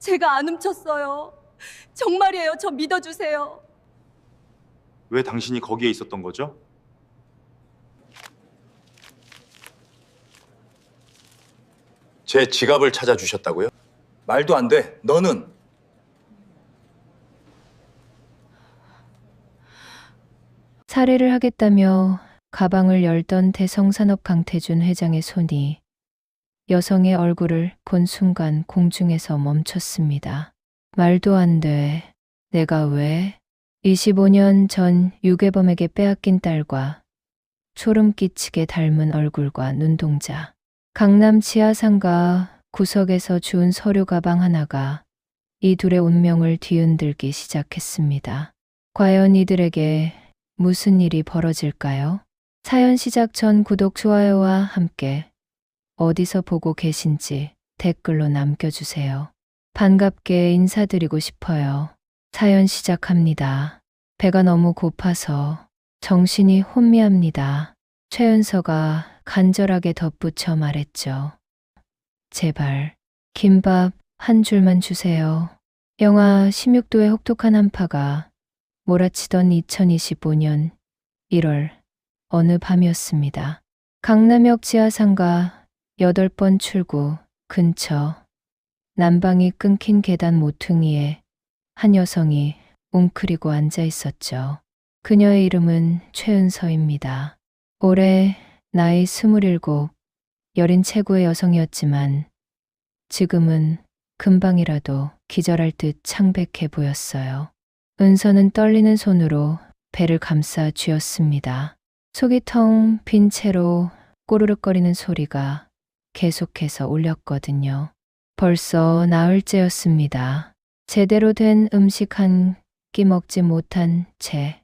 제가 안 훔쳤어요. 정말이에요. 저 믿어주세요. 왜 당신이 거기에 있었던 거죠? 제 지갑을 찾아주셨다고요? 말도 안 돼. 너는 살해를 하겠다며 가방을 열던 대성산업 강태준 회장의 손이 여성의 얼굴을 본 순간 공중에서 멈췄습니다. 말도 안 돼. 내가 왜? 25년 전 유괴범에게 빼앗긴 딸과 소름 끼치게 닮은 얼굴과 눈동자. 강남 지하상가 구석에서 주운 서류 가방 하나가 이 둘의 운명을 뒤흔들기 시작했습니다. 과연 이들에게 무슨 일이 벌어질까요? 사연 시작 전 구독, 좋아요와 함께 어디서 보고 계신지 댓글로 남겨주세요. 반갑게 인사드리고 싶어요. 사연 시작합니다. 배가 너무 고파서 정신이 혼미합니다. 최은서가 간절하게 덧붙여 말했죠. 제발 김밥 한 줄만 주세요. 영하 16도의 혹독한 한파가 몰아치던 2025년 1월 어느 밤이었습니다. 강남역 지하상가 8번 출구 근처 난방이 끊긴 계단 모퉁이에 한 여성이 웅크리고 앉아 있었죠. 그녀의 이름은 최은서입니다. 올해 나이 27, 여린 최고의 여성이었지만 지금은 금방이라도 기절할 듯 창백해 보였어요. 은서는 떨리는 손으로 배를 감싸 쥐었습니다. 속이 텅 빈 채로 꼬르륵거리는 소리가 계속해서 울렸거든요. 벌써 나흘째였습니다. 제대로 된 음식 한 끼 먹지 못한 채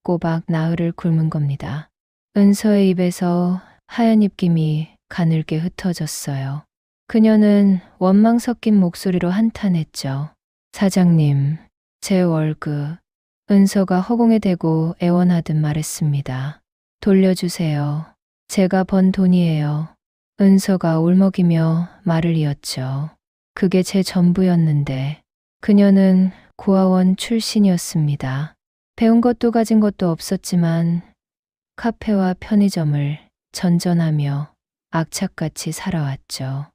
꼬박 나흘을 굶은 겁니다. 은서의 입에서 하얀 입김이 가늘게 흩어졌어요. 그녀는 원망 섞인 목소리로 한탄했죠. 사장님, 제 월급. 은서가 허공에 대고 애원하듯 말했습니다. 돌려주세요. 제가 번 돈이에요. 은서가 울먹이며 말을 이었죠. 그게 제 전부였는데. 그녀는 고아원 출신이었습니다. 배운 것도 가진 것도 없었지만 카페와 편의점을 전전하며 악착같이 살아왔죠.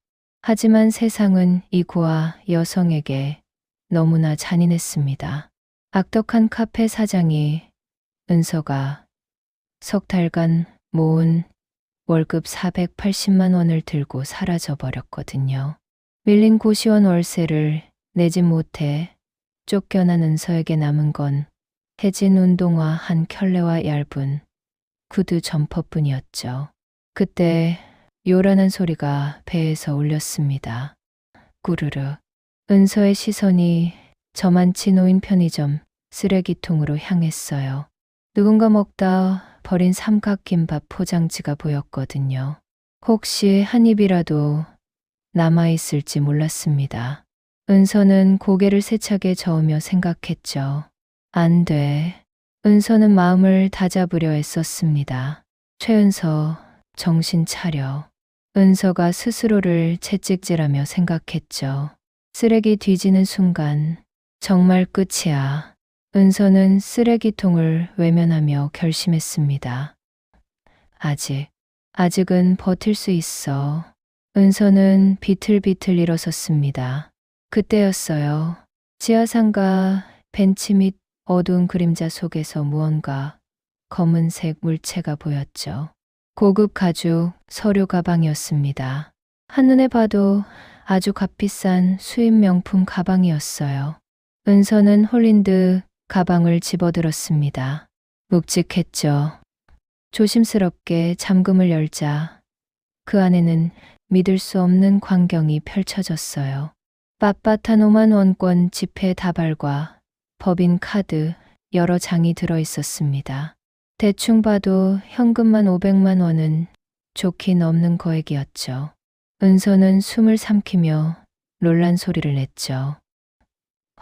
하지만 세상은 이 고아 여성에게 너무나 잔인했습니다. 악덕한 카페 사장이 은서가 석 달간 모은 월급 480만 원을 들고 사라져 버렸거든요. 밀린 고시원 월세를 내지 못해 쫓겨난 은서에게 남은 건 해진 운동화 한 켤레와 얇은 구두 점퍼뿐이었죠. 그때 요란한 소리가 배에서 울렸습니다. 꾸르르. 은서의 시선이 저만치 놓인 편의점 쓰레기통으로 향했어요. 누군가 먹다 버린 삼각김밥 포장지가 보였거든요. 혹시 한 입이라도 남아있을지 몰랐습니다. 은서는 고개를 세차게 저으며 생각했죠. 안 돼. 은서는 마음을 다잡으려 애썼습니다. 최은서, 정신 차려. 은서가 스스로를 채찍질하며 생각했죠. 쓰레기 뒤지는 순간 정말 끝이야. 은서는 쓰레기통을 외면하며 결심했습니다. 아직은 버틸 수 있어. 은서는 비틀비틀 일어섰습니다. 그때였어요. 지하상가 벤치 밑 어두운 그림자 속에서 무언가 검은색 물체가 보였죠. 고급 가죽 서류 가방이었습니다. 한눈에 봐도 아주 값비싼 수입 명품 가방이었어요. 은서는 홀린 듯 가방을 집어들었습니다. 묵직했죠. 조심스럽게 잠금을 열자 그 안에는 믿을 수 없는 광경이 펼쳐졌어요. 빳빳한 5만 원권 지폐 다발과 법인 카드 여러 장이 들어 있었습니다. 대충 봐도 현금만 500만 원은 좋게 넘는 거액이었죠. 은서는 숨을 삼키며 놀란 소리를 냈죠.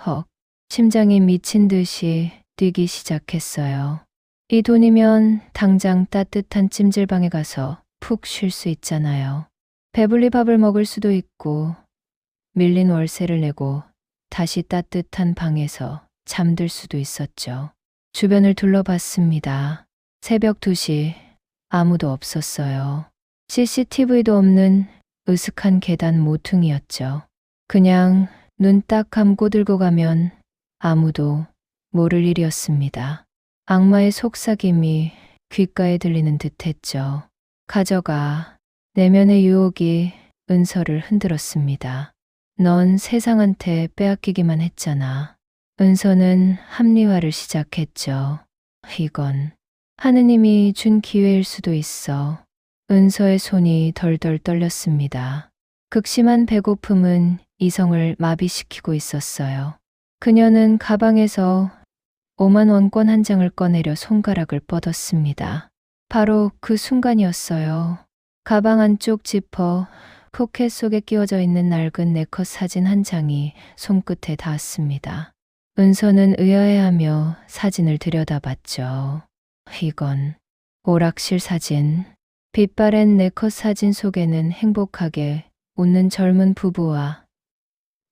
헉, 심장이 미친 듯이 뛰기 시작했어요. 이 돈이면 당장 따뜻한 찜질방에 가서 푹 쉴 수 있잖아요. 배불리 밥을 먹을 수도 있고 밀린 월세를 내고 다시 따뜻한 방에서 잠들 수도 있었죠. 주변을 둘러봤습니다. 새벽 2시 아무도 없었어요. CCTV도 없는 으슥한 계단 모퉁이였죠. 그냥 눈 딱 감고 들고 가면 아무도 모를 일이었습니다. 악마의 속삭임이 귓가에 들리는 듯했죠. 가져가. 내면의 유혹이 은서를 흔들었습니다. 넌 세상한테 빼앗기기만 했잖아. 은서는 합리화를 시작했죠. 이건 하느님이 준 기회일 수도 있어. 은서의 손이 덜덜 떨렸습니다. 극심한 배고픔은 이성을 마비시키고 있었어요. 그녀는 가방에서 5만 원권 한 장을 꺼내려 손가락을 뻗었습니다. 바로 그 순간이었어요. 가방 안쪽 지퍼 포켓 속에 끼워져 있는 낡은 네컷 사진 한 장이 손끝에 닿았습니다. 은서는 의아해하며 사진을 들여다봤죠. 이건 오락실 사진. 빛바랜 네컷 사진 속에는 행복하게 웃는 젊은 부부와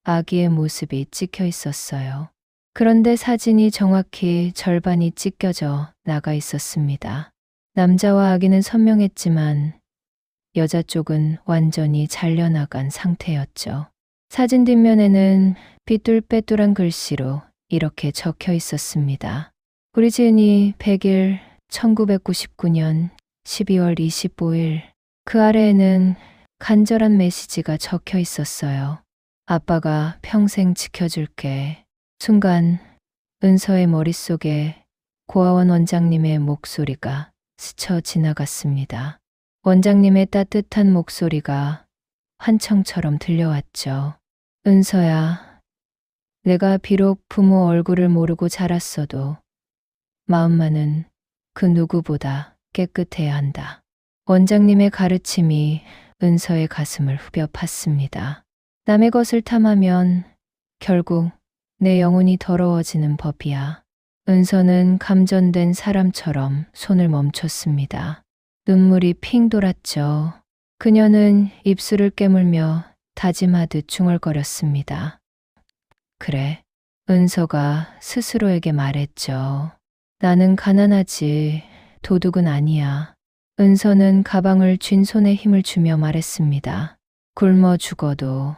아기의 모습이 찍혀 있었어요. 그런데 사진이 정확히 절반이 찢겨져 나가 있었습니다. 남자와 아기는 선명했지만 여자 쪽은 완전히 잘려나간 상태였죠. 사진 뒷면에는 삐뚤빼뚤한 글씨로 이렇게 적혀 있었습니다. 우리 지은이 100일 1999년 12월 25일. 그 아래에는 간절한 메시지가 적혀 있었어요. 아빠가 평생 지켜줄게. 순간 은서의 머릿속에 고아원 원장님의 목소리가 스쳐 지나갔습니다. 원장님의 따뜻한 목소리가 환청처럼 들려왔죠. 은서야, 내가 비록 부모 얼굴을 모르고 자랐어도 마음만은 그 누구보다 깨끗해야 한다. 원장님의 가르침이 은서의 가슴을 후벼 팠습니다. 남의 것을 탐하면 결국 내 영혼이 더러워지는 법이야. 은서는 감전된 사람처럼 손을 멈췄습니다. 눈물이 핑 돌았죠. 그녀는 입술을 깨물며 다짐하듯 중얼거렸습니다. 그래, 은서가 스스로에게 말했죠. 나는 가난하지, 도둑은 아니야. 은서는 가방을 쥔 손에 힘을 주며 말했습니다. 굶어 죽어도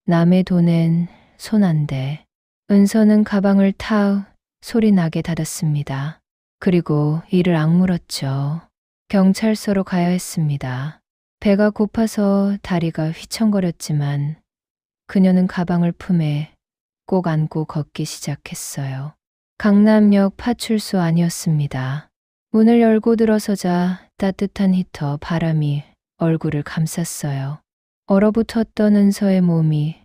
남의 돈엔 손 안 대. 은서는 가방을 탁 소리 나게 닫았습니다. 그리고 이를 악물었죠. 경찰서로 가야 했습니다. 배가 고파서 다리가 휘청거렸지만 그녀는 가방을 품에 꼭 안고 걷기 시작했어요. 강남역 파출소 아니었습니다. 문을 열고 들어서자 따뜻한 히터 바람이 얼굴을 감쌌어요. 얼어붙었던 은서의 몸이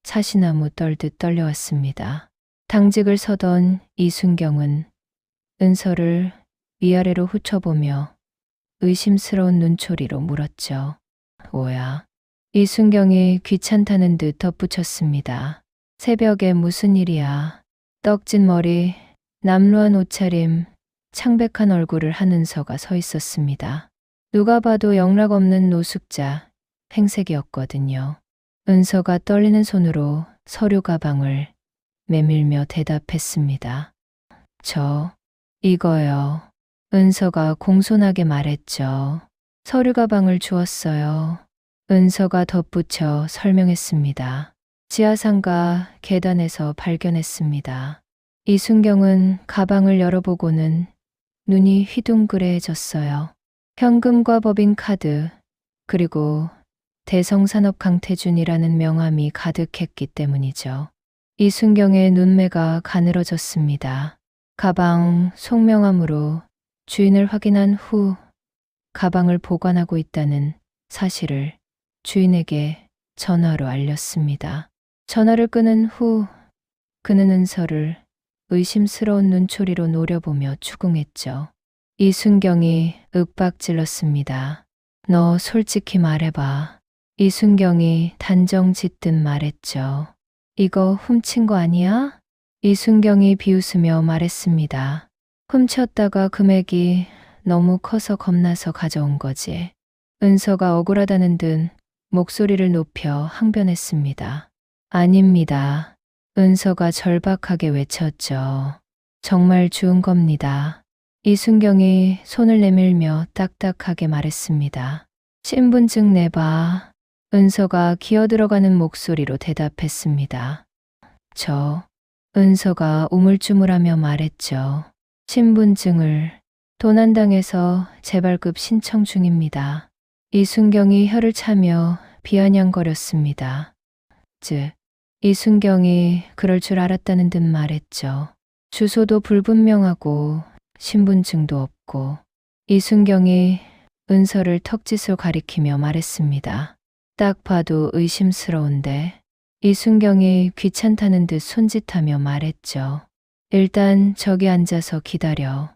사시나무 떨듯 떨려왔습니다. 당직을 서던 이순경은 은서를 위아래로 훑어보며 의심스러운 눈초리로 물었죠. 뭐야? 이순경이 귀찮다는 듯 덧붙였습니다. 새벽에 무슨 일이야? 떡진 머리, 남루한 옷차림, 창백한 얼굴을 한 은서가 서 있었습니다. 누가 봐도 영락 없는 노숙자, 행색이었거든요. 은서가 떨리는 손으로 서류 가방을 메밀며 대답했습니다. 이거요. 은서가 공손하게 말했죠. 서류 가방을 주었어요. 은서가 덧붙여 설명했습니다. 지하상가 계단에서 발견했습니다. 이순경은 가방을 열어보고는 눈이 휘둥그레해졌어요. 현금과 법인카드, 그리고 대성산업 강태준이라는 명함이 가득했기 때문이죠. 이순경의 눈매가 가늘어졌습니다. 가방 속명함으로 주인을 확인한 후 가방을 보관하고 있다는 사실을 주인에게 전화로 알렸습니다. 전화를 끊은 후 그는 은서를 의심스러운 눈초리로 노려보며 추궁했죠. 이순경이 윽박질렀습니다. 너 솔직히 말해봐. 이순경이 단정 짓듯 말했죠. 이거 훔친 거 아니야? 이순경이 비웃으며 말했습니다. 훔쳤다가 금액이 너무 커서 겁나서 가져온 거지. 은서가 억울하다는 듯 목소리를 높여 항변했습니다. 아닙니다. 은서가 절박하게 외쳤죠. 정말 죽은 겁니다. 이순경이 손을 내밀며 딱딱하게 말했습니다. 신분증 내봐. 은서가 기어들어가는 목소리로 대답했습니다. 은서가 우물쭈물하며 말했죠. 신분증을 도난당해서 재발급 신청 중입니다. 이순경이 혀를 차며 비아냥거렸습니다. 이순경이 그럴 줄 알았다는 듯 말했죠. 주소도 불분명하고 신분증도 없고. 이순경이 은서를 턱짓을 가리키며 말했습니다. 딱 봐도 의심스러운데. 이순경이 귀찮다는 듯 손짓하며 말했죠. 일단 저기 앉아서 기다려.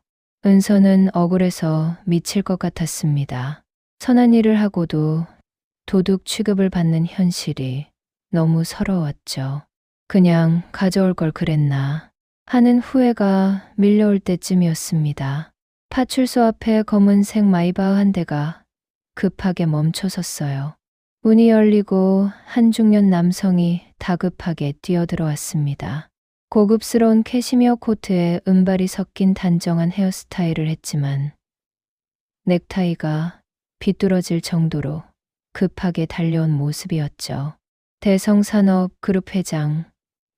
은서는 억울해서 미칠 것 같았습니다. 선한 일을 하고도 도둑 취급을 받는 현실이 너무 서러웠죠. 그냥 가져올 걸 그랬나 하는 후회가 밀려올 때쯤이었습니다. 파출소 앞에 검은색 마이바흐 한 대가 급하게 멈춰섰어요. 문이 열리고 한 중년 남성이 다급하게 뛰어들어왔습니다. 고급스러운 캐시미어 코트에 은발이 섞인 단정한 헤어스타일을 했지만 넥타이가 비뚤어질 정도로 급하게 달려온 모습이었죠. 대성산업그룹 회장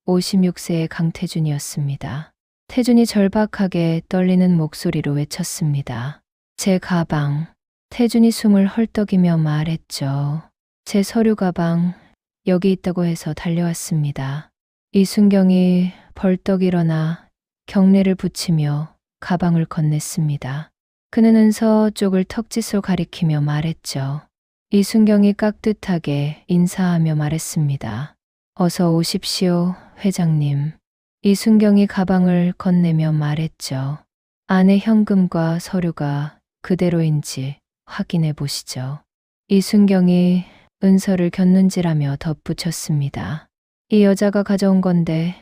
56세의 강태준이었습니다. 태준이 절박하게 떨리는 목소리로 외쳤습니다. 제 가방. 태준이 숨을 헐떡이며 말했죠. 제 서류 가방 여기 있다고 해서 달려왔습니다. 이순경이 벌떡 일어나 경례를 붙이며 가방을 건넸습니다. 그는 은서 쪽을 턱짓으로 가리키며 말했죠. 이순경이 깍듯하게 인사하며 말했습니다. 어서 오십시오, 회장님. 이순경이 가방을 건네며 말했죠. 안에 현금과 서류가 그대로인지 확인해 보시죠. 이순경이 은서를 곁눈질하며 덧붙였습니다. 이 여자가 가져온 건데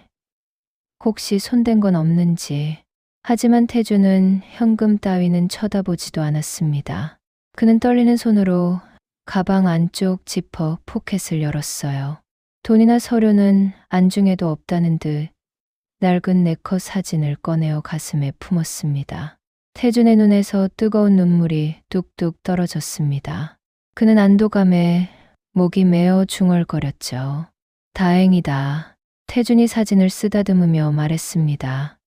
혹시 손댄 건 없는지. 하지만 태준은 현금 따위는 쳐다보지도 않았습니다. 그는 떨리는 손으로 가방 안쪽 지퍼 포켓을 열었어요. 돈이나 서류는 안중에도 없다는 듯 낡은 네컷 사진을 꺼내어 가슴에 품었습니다. 태준의 눈에서 뜨거운 눈물이 뚝뚝 떨어졌습니다. 그는 안도감에 목이 메어 중얼거렸죠. 다행이다. 태준이 사진을 쓰다듬으며 말했습니다.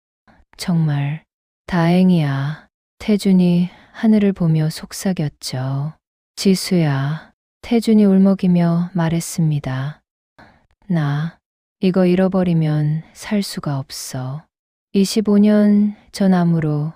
정말 다행이야. 태준이 하늘을 보며 속삭였죠. 지수야. 태준이 울먹이며 말했습니다. 나 이거 잃어버리면 살 수가 없어. 25년 전 암으로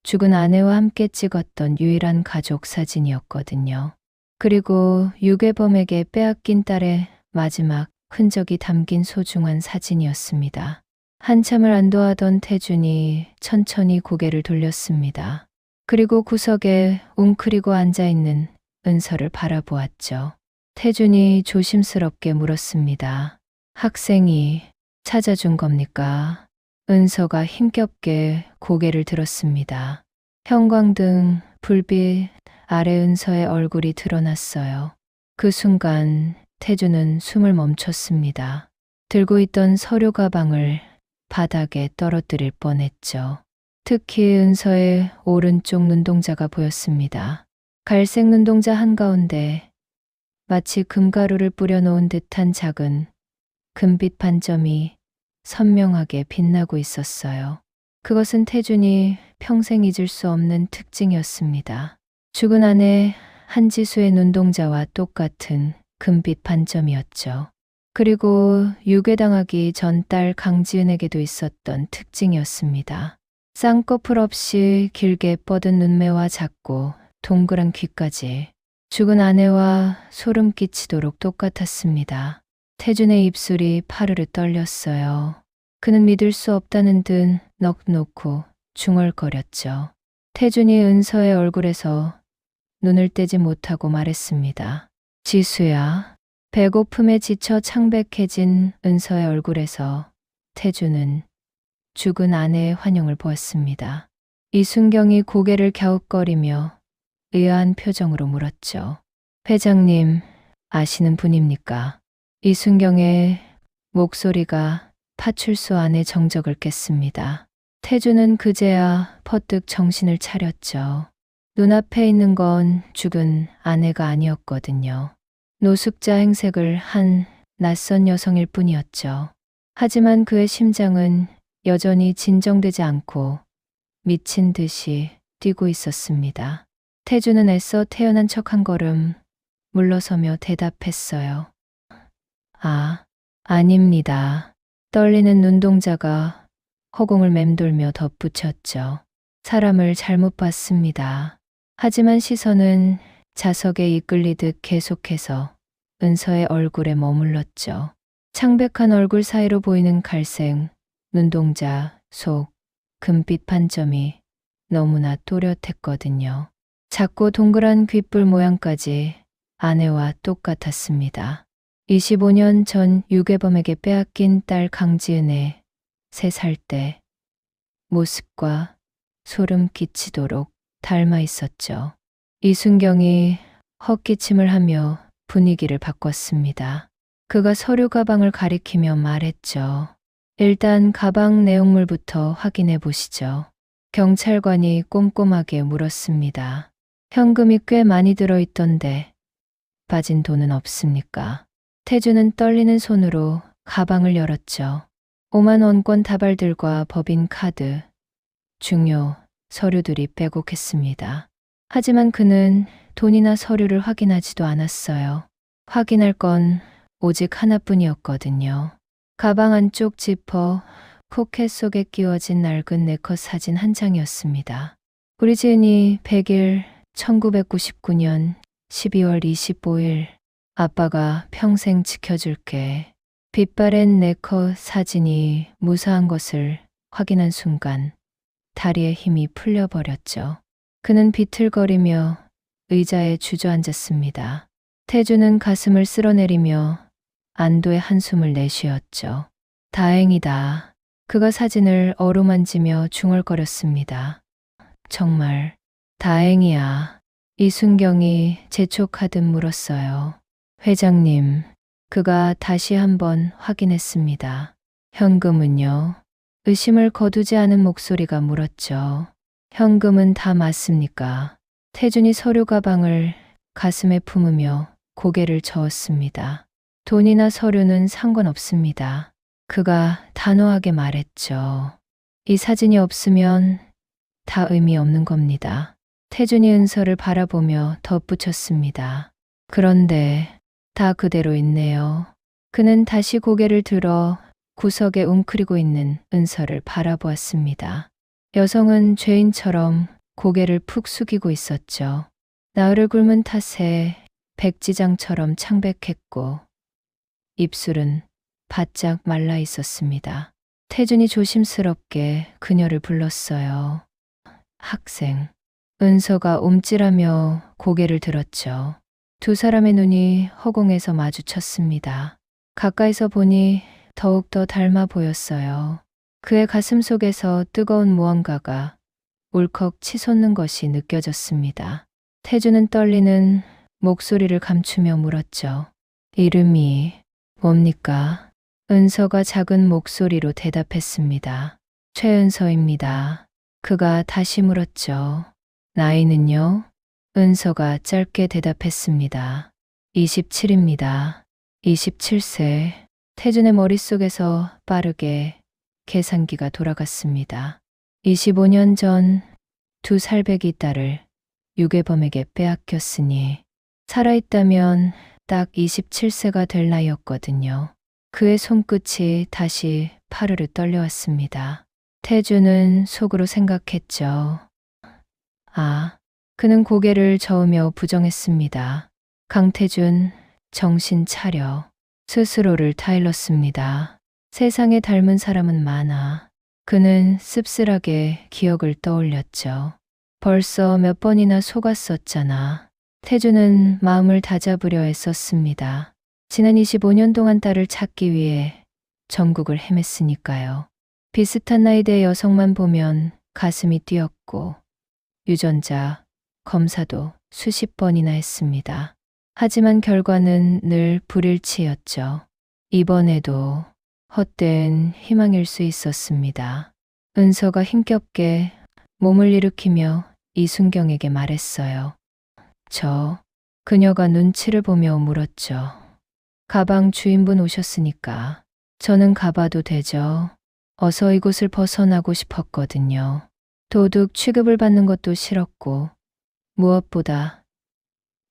죽은 아내와 함께 찍었던 유일한 가족 사진이었거든요. 그리고 유괴범에게 빼앗긴 딸의 마지막 흔적이 담긴 소중한 사진이었습니다. 한참을 안도하던 태준이 천천히 고개를 돌렸습니다. 그리고 구석에 웅크리고 앉아있는 은서를 바라보았죠. 태준이 조심스럽게 물었습니다. 학생이 찾아준 겁니까? 은서가 힘겹게 고개를 들었습니다. 형광등 불빛 아래 은서의 얼굴이 드러났어요. 그 순간 태준은 숨을 멈췄습니다. 들고 있던 서류 가방을 바닥에 떨어뜨릴 뻔했죠. 특히 은서의 오른쪽 눈동자가 보였습니다. 갈색 눈동자 한가운데 마치 금가루를 뿌려놓은 듯한 작은 금빛 반점이 선명하게 빛나고 있었어요. 그것은 태준이 평생 잊을 수 없는 특징이었습니다. 죽은 아내 한지수의 눈동자와 똑같은 금빛 반점이었죠. 그리고 유괴당하기 전 딸 강지은에게도 있었던 특징이었습니다. 쌍꺼풀 없이 길게 뻗은 눈매와 작고 동그란 귀까지 죽은 아내와 소름 끼치도록 똑같았습니다. 태준의 입술이 파르르 떨렸어요. 그는 믿을 수 없다는 듯 넋 놓고 중얼거렸죠. 태준이 은서의 얼굴에서 눈을 떼지 못하고 말했습니다. 지수야. 배고픔에 지쳐 창백해진 은서의 얼굴에서 태준은 죽은 아내의 환영을 보았습니다. 이순경이 고개를 갸웃거리며 의아한 표정으로 물었죠. 회장님, 아시는 분입니까? 이순경의 목소리가 파출소 안에 정적을 깼습니다. 태주는 그제야 퍼뜩 정신을 차렸죠. 눈앞에 있는 건 죽은 아내가 아니었거든요. 노숙자 행색을 한 낯선 여성일 뿐이었죠. 하지만 그의 심장은 여전히 진정되지 않고 미친 듯이 뛰고 있었습니다. 태주는 애써 태어난 척 한 걸음 물러서며 대답했어요. 아, 아닙니다. 떨리는 눈동자가 허공을 맴돌며 덧붙였죠. 사람을 잘못 봤습니다. 하지만 시선은 자석에 이끌리듯 계속해서 은서의 얼굴에 머물렀죠. 창백한 얼굴 사이로 보이는 갈색, 눈동자 속 금빛 반점이 너무나 또렷했거든요. 작고 동그란 귓불 모양까지 아내와 똑같았습니다. 25년 전 유괴범에게 빼앗긴 딸 강지은의 3살 때 모습과 소름 끼치도록 닮아 있었죠. 이순경이 헛기침을 하며 분위기를 바꿨습니다. 그가 서류 가방을 가리키며 말했죠. 일단 가방 내용물부터 확인해 보시죠. 경찰관이 꼼꼼하게 물었습니다. 현금이 꽤 많이 들어있던데 빠진 돈은 없습니까? 태주는 떨리는 손으로 가방을 열었죠. 5만 원권 다발들과 법인 카드, 중요 서류들이 빼곡했습니다. 하지만 그는 돈이나 서류를 확인하지도 않았어요. 확인할 건 오직 하나뿐이었거든요. 가방 안쪽 지퍼 포켓 속에 끼워진 낡은 네컷 사진 한 장이었습니다. 우리 지은이 100일 1999년 12월 25일 아빠가 평생 지켜줄게. 빛바랜 네컷 사진이 무사한 것을 확인한 순간 다리에 힘이 풀려버렸죠. 그는 비틀거리며 의자에 주저앉았습니다. 태주는 가슴을 쓸어내리며 안도의 한숨을 내쉬었죠. 다행이다. 그가 사진을 어루만지며 중얼거렸습니다. 정말 다행이야. 이순경이 재촉하듯 물었어요. 회장님, 그가 다시 한번 확인했습니다. 현금은요? 의심을 거두지 않은 목소리가 물었죠. 현금은 다 맞습니까? 태준이 서류 가방을 가슴에 품으며 고개를 저었습니다. 돈이나 서류는 상관없습니다. 그가 단호하게 말했죠. 이 사진이 없으면 다 의미 없는 겁니다. 태준이 은서를 바라보며 덧붙였습니다. 그런데 다 그대로 있네요. 그는 다시 고개를 들어 구석에 웅크리고 있는 은서를 바라보았습니다. 여성은 죄인처럼 고개를 푹 숙이고 있었죠. 나흘을 굶은 탓에 백지장처럼 창백했고 입술은 바짝 말라 있었습니다. 태준이 조심스럽게 그녀를 불렀어요. 학생. 은서가 움찔하며 고개를 들었죠. 두 사람의 눈이 허공에서 마주쳤습니다. 가까이서 보니 더욱더 닮아 보였어요. 그의 가슴 속에서 뜨거운 무언가가 울컥 치솟는 것이 느껴졌습니다. 태주는 떨리는 목소리를 감추며 물었죠. 이름이 뭡니까? 은서가 작은 목소리로 대답했습니다. 최은서입니다. 그가 다시 물었죠. 나이는요? 은서가 짧게 대답했습니다. 27입니다. 27세. 태준의 머릿속에서 빠르게 계산기가 돌아갔습니다. 25년 전 두 살배기 딸을 유괴범에게 빼앗겼으니 살아있다면 딱 27세가 될 나이였거든요. 그의 손끝이 다시 파르르 떨려왔습니다. 태주는 속으로 생각했죠. 아, 그는 고개를 저으며 부정했습니다. 강태준, 정신 차려. 스스로를 타일렀습니다. 세상에 닮은 사람은 많아. 그는 씁쓸하게 기억을 떠올렸죠. 벌써 몇 번이나 속았었잖아. 태주는 마음을 다잡으려 애썼습니다. 지난 25년 동안 딸을 찾기 위해 전국을 헤맸으니까요. 비슷한 나이대의 여성만 보면 가슴이 뛰었고 유전자 검사도 수십 번이나 했습니다. 하지만 결과는 늘 불일치였죠. 이번에도 헛된 희망일 수 있었습니다. 은서가 힘겹게 몸을 일으키며 이순경에게 말했어요. 그녀가 눈치를 보며 물었죠. 가방 주인분 오셨으니까 저는 가봐도 되죠. 어서 이곳을 벗어나고 싶었거든요. 도둑 취급을 받는 것도 싫었고 무엇보다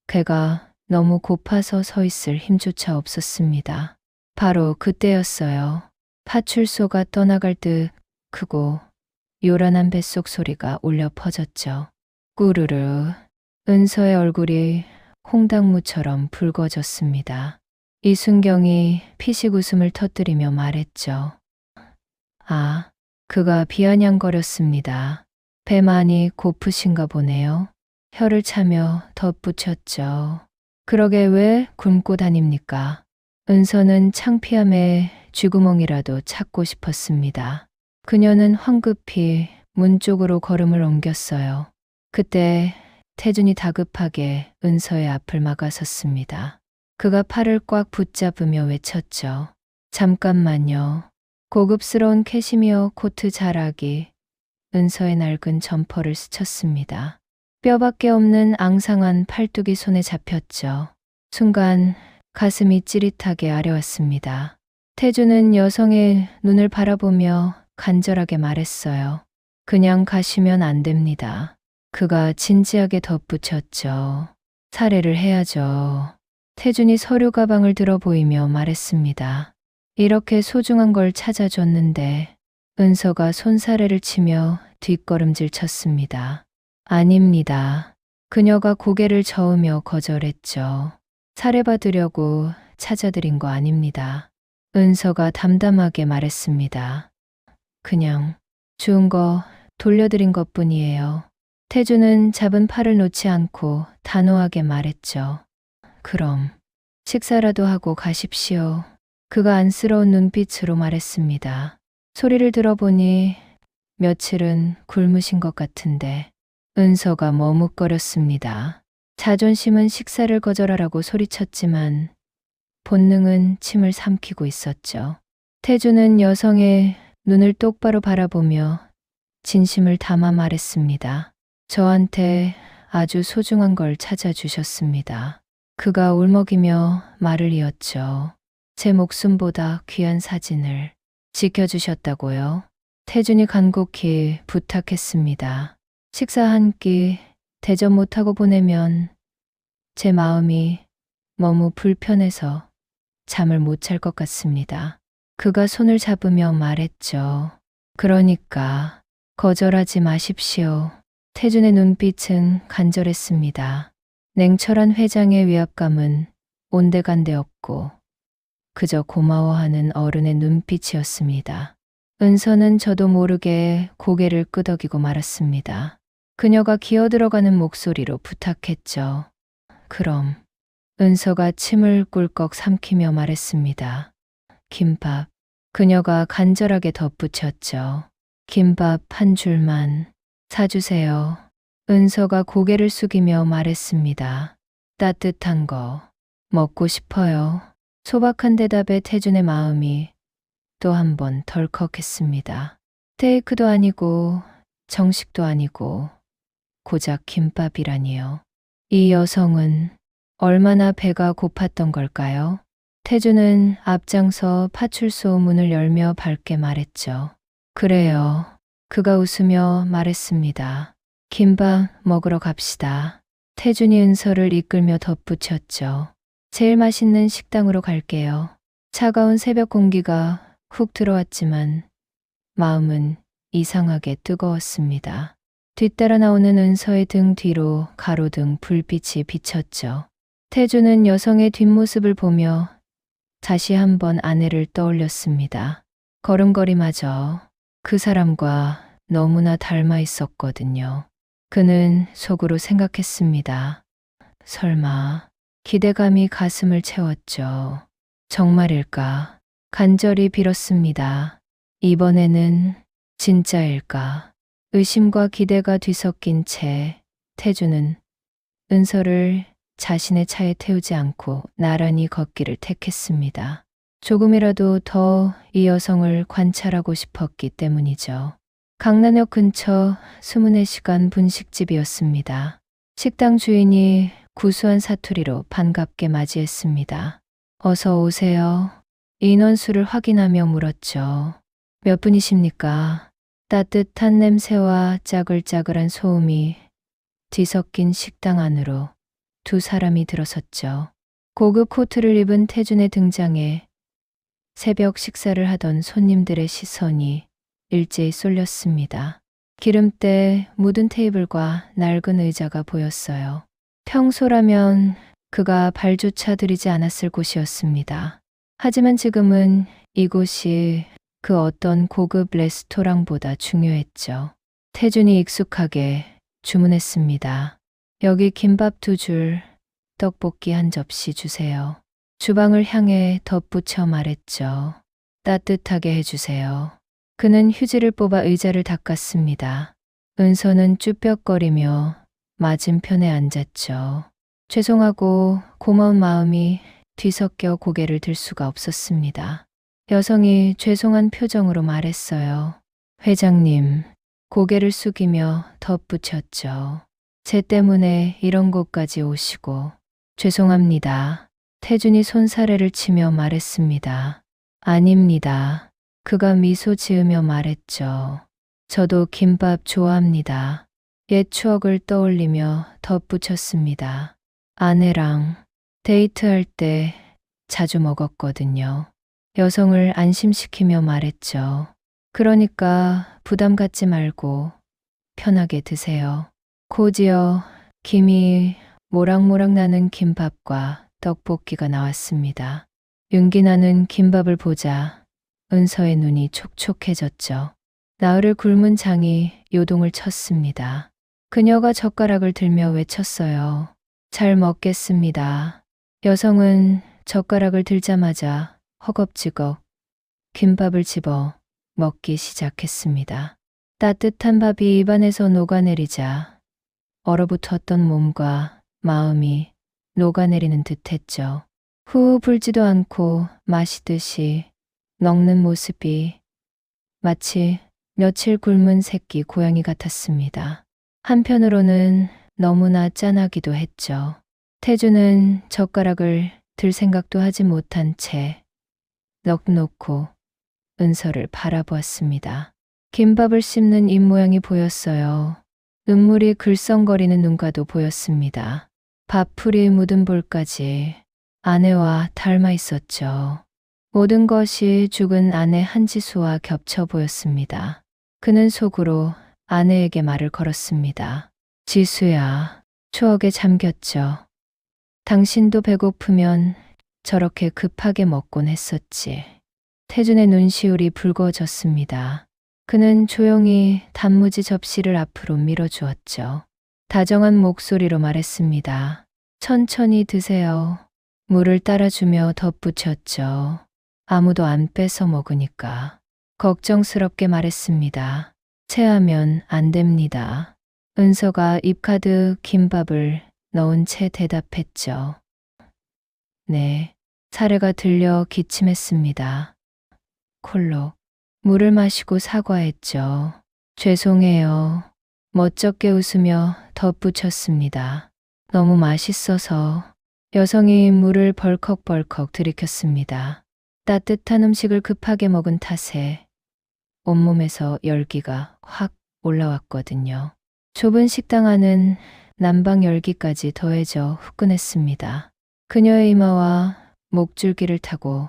걔가 너무 고파서 서 있을 힘조차 없었습니다. 바로 그때였어요. 파출소가 떠나갈 듯 크고 요란한 뱃속 소리가 울려 퍼졌죠. 꾸르르. 은서의 얼굴이 홍당무처럼 붉어졌습니다. 이순경이 피식 웃음을 터뜨리며 말했죠. 그가 비아냥거렸습니다. 배 많이 고프신가 보네요. 혀를 차며 덧붙였죠. 그러게 왜 굶고 다닙니까? 은서는 창피함에 쥐구멍이라도 찾고 싶었습니다. 그녀는 황급히 문 쪽으로 걸음을 옮겼어요. 그때 태준이 다급하게 은서의 앞을 막아섰습니다. 그가 팔을 꽉 붙잡으며 외쳤죠. 잠깐만요. 고급스러운 캐시미어 코트 자락이 은서의 낡은 점퍼를 스쳤습니다. 뼈밖에 없는 앙상한 팔뚝이 손에 잡혔죠. 순간 가슴이 찌릿하게 아려왔습니다. 태주는 여성의 눈을 바라보며 간절하게 말했어요. 그냥 가시면 안 됩니다. 그가 진지하게 덧붙였죠. 살해를 해야죠. 태준이 서류 가방을 들어 보이며 말했습니다. 이렇게 소중한 걸 찾아줬는데 은서가 손사래를 치며 뒷걸음질 쳤습니다. 아닙니다. 그녀가 고개를 저으며 거절했죠. 살해받으려고 찾아드린 거 아닙니다. 은서가 담담하게 말했습니다. 그냥 주운 거 돌려드린 것뿐이에요. 태주는 잡은 팔을 놓지 않고 단호하게 말했죠. 그럼 식사라도 하고 가십시오. 그가 안쓰러운 눈빛으로 말했습니다. 소리를 들어보니 며칠은 굶으신 것 같은데. 은서가 머뭇거렸습니다. 자존심은 식사를 거절하라고 소리쳤지만 본능은 침을 삼키고 있었죠. 태주는 여성의 눈을 똑바로 바라보며 진심을 담아 말했습니다. 저한테 아주 소중한 걸 찾아주셨습니다. 그가 울먹이며 말을 이었죠. 제 목숨보다 귀한 사진을 지켜주셨다고요? 태준이 간곡히 부탁했습니다. 식사 한 끼 대접 못하고 보내면 제 마음이 너무 불편해서 잠을 못 잘 것 같습니다. 그가 손을 잡으며 말했죠. 그러니까 거절하지 마십시오. 태준의 눈빛은 간절했습니다. 냉철한 회장의 위압감은 온데간데 없고 그저 고마워하는 어른의 눈빛이었습니다. 은서는 저도 모르게 고개를 끄덕이고 말았습니다. 그녀가 기어들어가는 목소리로 부탁했죠. 그럼 은서가 침을 꿀꺽 삼키며 말했습니다. 김밥. 그녀가 간절하게 덧붙였죠. 김밥 한 줄만 사주세요. 은서가 고개를 숙이며 말했습니다. 따뜻한 거 먹고 싶어요. 소박한 대답에 태준의 마음이 또 한 번 덜컥했습니다. 스테이크도 아니고 정식도 아니고 고작 김밥이라니요. 이 여성은 얼마나 배가 고팠던 걸까요? 태주는 앞장서 파출소 문을 열며 밝게 말했죠. 그래요. 그가 웃으며 말했습니다. 김밥 먹으러 갑시다. 태준이 은서를 이끌며 덧붙였죠. 제일 맛있는 식당으로 갈게요. 차가운 새벽 공기가 훅 들어왔지만 마음은 이상하게 뜨거웠습니다. 뒤따라 나오는 은서의 등 뒤로 가로등 불빛이 비쳤죠. 태주는 여성의 뒷모습을 보며 다시 한번 아내를 떠올렸습니다. 걸음걸이마저 그 사람과 너무나 닮아 있었거든요. 그는 속으로 생각했습니다. 설마 기대감이 가슴을 채웠죠. 정말일까? 간절히 빌었습니다. 이번에는 진짜일까? 의심과 기대가 뒤섞인 채 태주는 은서를 자신의 차에 태우지 않고 나란히 걷기를 택했습니다. 조금이라도 더 이 여성을 관찰하고 싶었기 때문이죠. 강남역 근처 24시간 분식집이었습니다. 식당 주인이 구수한 사투리로 반갑게 맞이했습니다. 어서 오세요. 인원수를 확인하며 물었죠. 몇 분이십니까? 따뜻한 냄새와 짜글짜글한 소음이 뒤섞인 식당 안으로 두 사람이 들어섰죠. 고급 코트를 입은 태준의 등장에 새벽 식사를 하던 손님들의 시선이 일제히 쏠렸습니다. 기름때 묻은 테이블과 낡은 의자가 보였어요. 평소라면 그가 발조차 들이지 않았을 곳이었습니다. 하지만 지금은 이곳이 그 어떤 고급 레스토랑보다 중요했죠. 태준이 익숙하게 주문했습니다. 여기 김밥 2줄, 떡볶이 1접시 주세요. 주방을 향해 덧붙여 말했죠. 따뜻하게 해주세요. 그는 휴지를 뽑아 의자를 닦았습니다. 은서는 쭈뼛거리며 맞은편에 앉았죠. 죄송하고 고마운 마음이 뒤섞여 고개를 들 수가 없었습니다. 여성이 죄송한 표정으로 말했어요. 회장님, 고개를 숙이며 덧붙였죠. 제 때문에 이런 곳까지 오시고 죄송합니다. 태준이 손사래를 치며 말했습니다. 아닙니다. 그가 미소 지으며 말했죠. 저도 김밥 좋아합니다. 옛 추억을 떠올리며 덧붙였습니다. 아내랑 데이트할 때 자주 먹었거든요. 여성을 안심시키며 말했죠. 그러니까 부담 갖지 말고 편하게 드세요. 곧이어 김이 모락모락 나는 김밥과 떡볶이가 나왔습니다. 윤기 나는 김밥을 보자 은서의 눈이 촉촉해졌죠. 나흘을 굶은 장이 요동을 쳤습니다. 그녀가 젓가락을 들며 외쳤어요. 잘 먹겠습니다. 여성은 젓가락을 들자마자 허겁지겁 김밥을 집어 먹기 시작했습니다. 따뜻한 밥이 입안에서 녹아내리자 얼어붙었던 몸과 마음이 녹아내리는 듯했죠. 후 불지도 않고 마시듯이 먹는 모습이 마치 며칠 굶은 새끼 고양이 같았습니다. 한편으로는 너무나 짠하기도 했죠. 태주는 젓가락을 들 생각도 하지 못한 채 넋 놓고 은서를 바라보았습니다. 김밥을 씹는 입모양이 보였어요. 눈물이 글썽거리는 눈가도 보였습니다. 밥풀이 묻은 볼까지 아내와 닮아 있었죠. 모든 것이 죽은 아내 한지수와 겹쳐 보였습니다. 그는 속으로 아내에게 말을 걸었습니다. 지수야, 추억에 잠겼죠. 당신도 배고프면 저렇게 급하게 먹곤 했었지. 태준의 눈시울이 붉어졌습니다. 그는 조용히 단무지 접시를 앞으로 밀어주었죠. 다정한 목소리로 말했습니다. 천천히 드세요. 물을 따라주며 덧붙였죠. 아무도 안 뺏어 먹으니까. 걱정스럽게 말했습니다. 체하면 안 됩니다. 은서가 입 가득 김밥을 넣은 채 대답했죠. 네. 사례가 들려 기침했습니다. 콜록. 물을 마시고 사과했죠. 죄송해요. 멋쩍게 웃으며 덧붙였습니다. 너무 맛있어서. 여성이 물을 벌컥벌컥 들이켰습니다. 따뜻한 음식을 급하게 먹은 탓에 온몸에서 열기가 확 올라왔거든요. 좁은 식당 안은 난방 열기까지 더해져 후끈했습니다. 그녀의 이마와 목줄기를 타고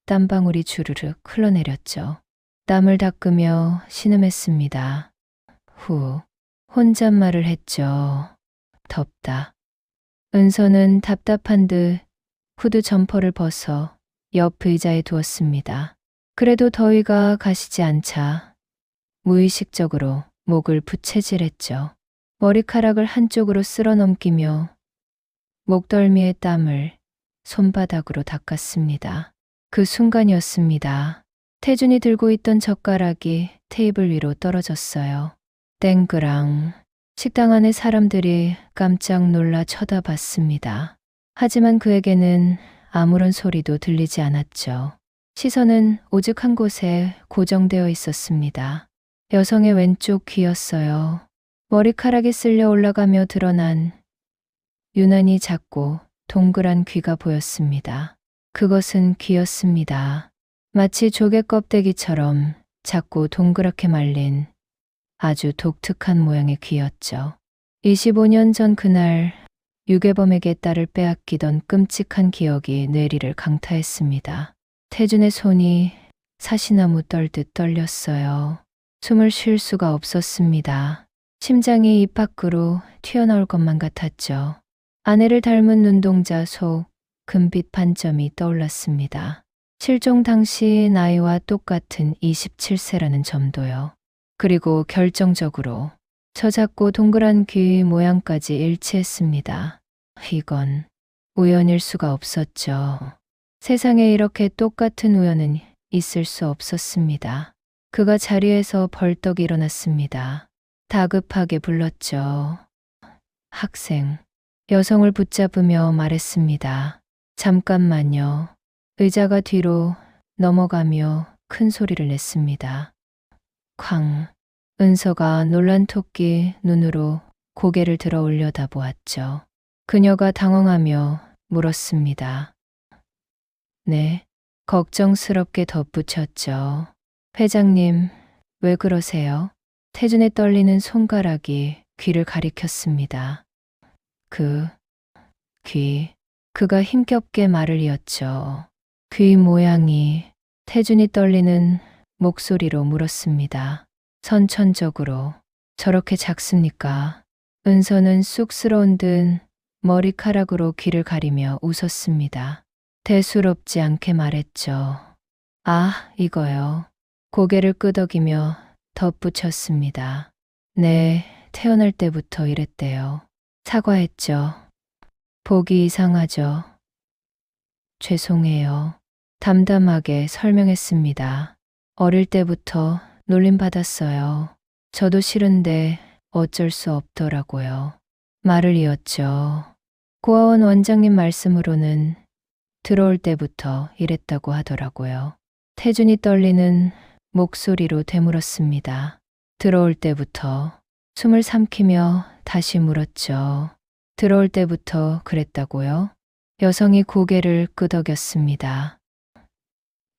땀방울이 주르륵 흘러내렸죠. 땀을 닦으며 신음했습니다. 후, 혼잣말을 했죠. 덥다. 은서는 답답한 듯 후드 점퍼를 벗어 옆 의자에 두었습니다. 그래도 더위가 가시지 않자 무의식적으로 목을 부채질했죠. 머리카락을 한쪽으로 쓸어 넘기며 목덜미의 땀을 손바닥으로 닦았습니다. 그 순간이었습니다. 태준이 들고 있던 젓가락이 테이블 위로 떨어졌어요. 땡그랑. 식당 안의 사람들이 깜짝 놀라 쳐다봤습니다. 하지만 그에게는 아무런 소리도 들리지 않았죠. 시선은 오직 한 곳에 고정되어 있었습니다. 여성의 왼쪽 귀였어요. 머리카락이 쓸려 올라가며 드러난 유난히 작고 동그란 귀가 보였습니다. 그것은 귀였습니다. 마치 조개 껍데기처럼 작고 동그랗게 말린 아주 독특한 모양의 귀였죠. 25년 전 그날 유괴범에게 딸을 빼앗기던 끔찍한 기억이 뇌리를 강타했습니다. 태준의 손이 사시나무 떨듯 떨렸어요. 숨을 쉴 수가 없었습니다. 심장이 입 밖으로 튀어나올 것만 같았죠. 아내를 닮은 눈동자 속 금빛 반점이 떠올랐습니다. 실종 당시 나이와 똑같은 27세라는 점도요. 그리고 결정적으로 저 작고 동그란 귀 모양까지 일치했습니다. 이건 우연일 수가 없었죠. 세상에 이렇게 똑같은 우연은 있을 수 없었습니다. 그가 자리에서 벌떡 일어났습니다. 다급하게 불렀죠. 학생. 여성을 붙잡으며 말했습니다. 잠깐만요. 의자가 뒤로 넘어가며 큰 소리를 냈습니다. 쾅. 은서가 놀란 토끼 눈으로 고개를 들어 올려다보았죠. 그녀가 당황하며 물었습니다. 네, 걱정스럽게 덧붙였죠. 회장님, 왜 그러세요? 태준의 떨리는 손가락이 귀를 가리켰습니다. 귀. 그가 힘겹게 말을 이었죠. 귀 모양이. 태준이 떨리는 목소리로 물었습니다. 선천적으로 저렇게 작습니까? 은서는 쑥스러운 듯 머리카락으로 귀를 가리며 웃었습니다. 대수롭지 않게 말했죠. 아, 이거요. 고개를 끄덕이며 덧붙였습니다. 네, 태어날 때부터 이랬대요. 사과했죠. 보기 이상하죠. 죄송해요. 담담하게 설명했습니다. 어릴 때부터 놀림받았어요. 저도 싫은데 어쩔 수 없더라고요. 말을 이었죠. 고아원 원장님 말씀으로는 들어올 때부터 이랬다고 하더라고요. 태준이 떨리는 목소리로 되물었습니다. 들어올 때부터. 숨을 삼키며 다시 물었죠. 들어올 때부터 그랬다고요? 여성이 고개를 끄덕였습니다.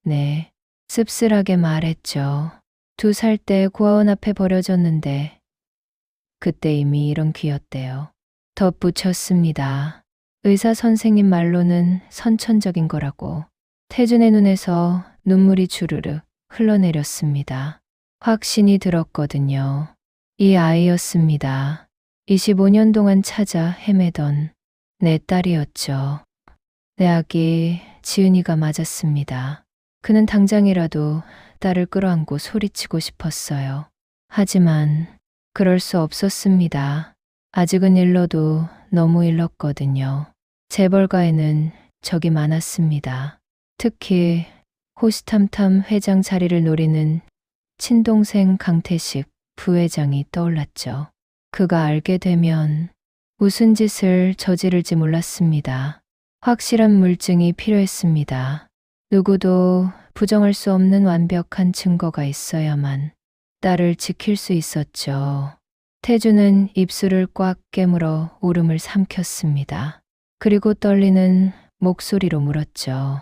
네, 씁쓸하게 말했죠. 2살 때 고아원 앞에 버려졌는데 그때 이미 이런 귀였대요. 덧붙였습니다. 의사 선생님 말로는 선천적인 거라고. 태준의 눈에서 눈물이 주르르 흘러내렸습니다. 확신이 들었거든요. 이 아이였습니다. 25년 동안 찾아 헤매던 내 딸이었죠. 내 아기 지은이가 맞았습니다. 그는 당장이라도 딸을 끌어안고 소리치고 싶었어요. 하지만 그럴 수 없었습니다. 아직은 일러도 너무 일렀거든요. 재벌가에는 적이 많았습니다. 특히 호시탐탐 회장 자리를 노리는 친동생 강태식 부회장이 떠올랐죠. 그가 알게 되면 무슨 짓을 저지를지 몰랐습니다. 확실한 물증이 필요했습니다. 누구도 부정할 수 없는 완벽한 증거가 있어야만 딸을 지킬 수 있었죠. 태주는 입술을 꽉 깨물어 울음을 삼켰습니다. 그리고 떨리는 목소리로 물었죠.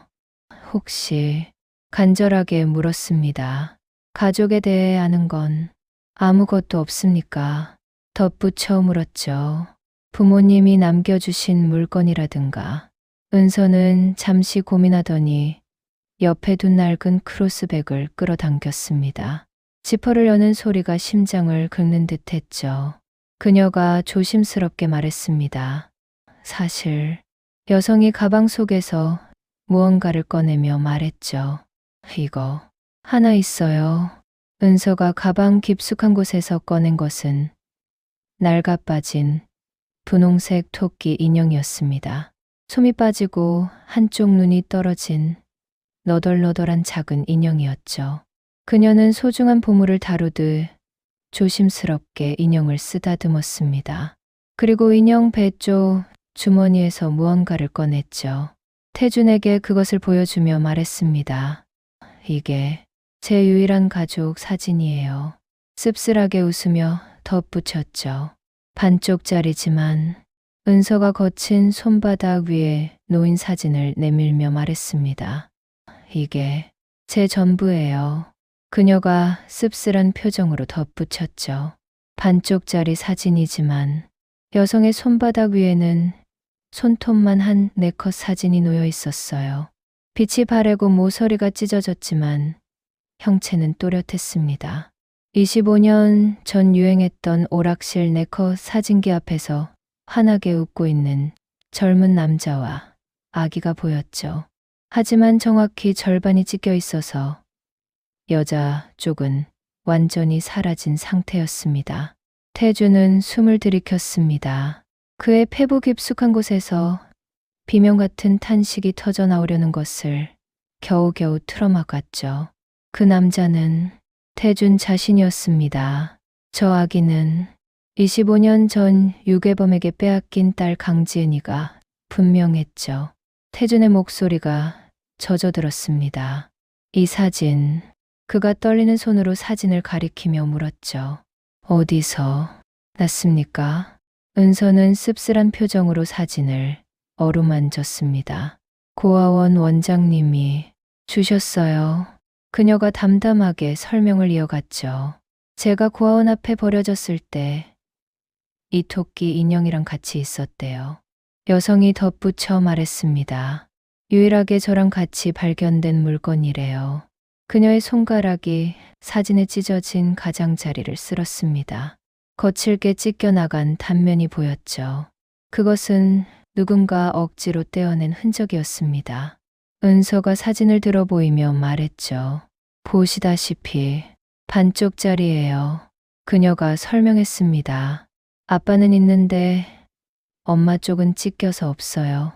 혹시 간절하게 물었습니다. 가족에 대해 아는 건 아무것도 없습니까? 덧붙여 물었죠. 부모님이 남겨주신 물건이라든가. 은서는 잠시 고민하더니 옆에 둔 낡은 크로스백을 끌어당겼습니다. 지퍼를 여는 소리가 심장을 긁는 듯 했죠. 그녀가 조심스럽게 말했습니다. 사실 여성이 가방 속에서 무언가를 꺼내며 말했죠. 이거 하나 있어요. 은서가 가방 깊숙한 곳에서 꺼낸 것은 낡아 빠진 분홍색 토끼 인형이었습니다. 솜이 빠지고 한쪽 눈이 떨어진 너덜너덜한 작은 인형이었죠. 그녀는 소중한 보물을 다루듯 조심스럽게 인형을 쓰다듬었습니다. 그리고 인형 배 쪽 주머니에서 무언가를 꺼냈죠. 태준에게 그것을 보여주며 말했습니다. 이게 제 유일한 가족 사진이에요. 씁쓸하게 웃으며 덧붙였죠. 반쪽짜리지만 은서가 거친 손바닥 위에 놓인 사진을 내밀며 말했습니다. 이게 제 전부예요. 그녀가 씁쓸한 표정으로 덧붙였죠. 반쪽짜리 사진이지만 여성의 손바닥 위에는 손톱만 한 4컷 사진이 놓여 있었어요. 빛이 바래고 모서리가 찢어졌지만 형체는 또렷했습니다. 25년 전 유행했던 오락실 4컷 사진기 앞에서 환하게 웃고 있는 젊은 남자와 아기가 보였죠. 하지만 정확히 절반이 찢겨 있어서 여자 쪽은 완전히 사라진 상태였습니다. 태주는 숨을 들이켰습니다. 그의 폐부 깊숙한 곳에서 비명 같은 탄식이 터져 나오려는 것을 겨우겨우 틀어막았죠. 그 남자는 태준 자신이었습니다. 저 아기는 25년 전 유괴범에게 빼앗긴 딸 강지은이가 분명했죠. 태준의 목소리가 젖어들었습니다. 이 사진, 그가 떨리는 손으로 사진을 가리키며 물었죠. 어디서 났습니까? 은서는 씁쓸한 표정으로 사진을 어루만졌습니다. 고아원 원장님이 주셨어요. 그녀가 담담하게 설명을 이어갔죠. 제가 고아원 앞에 버려졌을 때 이 토끼 인형이랑 같이 있었대요. 여성이 덧붙여 말했습니다. 유일하게 저랑 같이 발견된 물건이래요. 그녀의 손가락이 사진에 찢어진 가장자리를 쓸었습니다. 거칠게 찢겨나간 단면이 보였죠. 그것은 누군가 억지로 떼어낸 흔적이었습니다. 은서가 사진을 들어 보이며 말했죠. 보시다시피 반쪽짜리예요. 그녀가 설명했습니다. 아빠는 있는데 엄마 쪽은 찢겨서 없어요.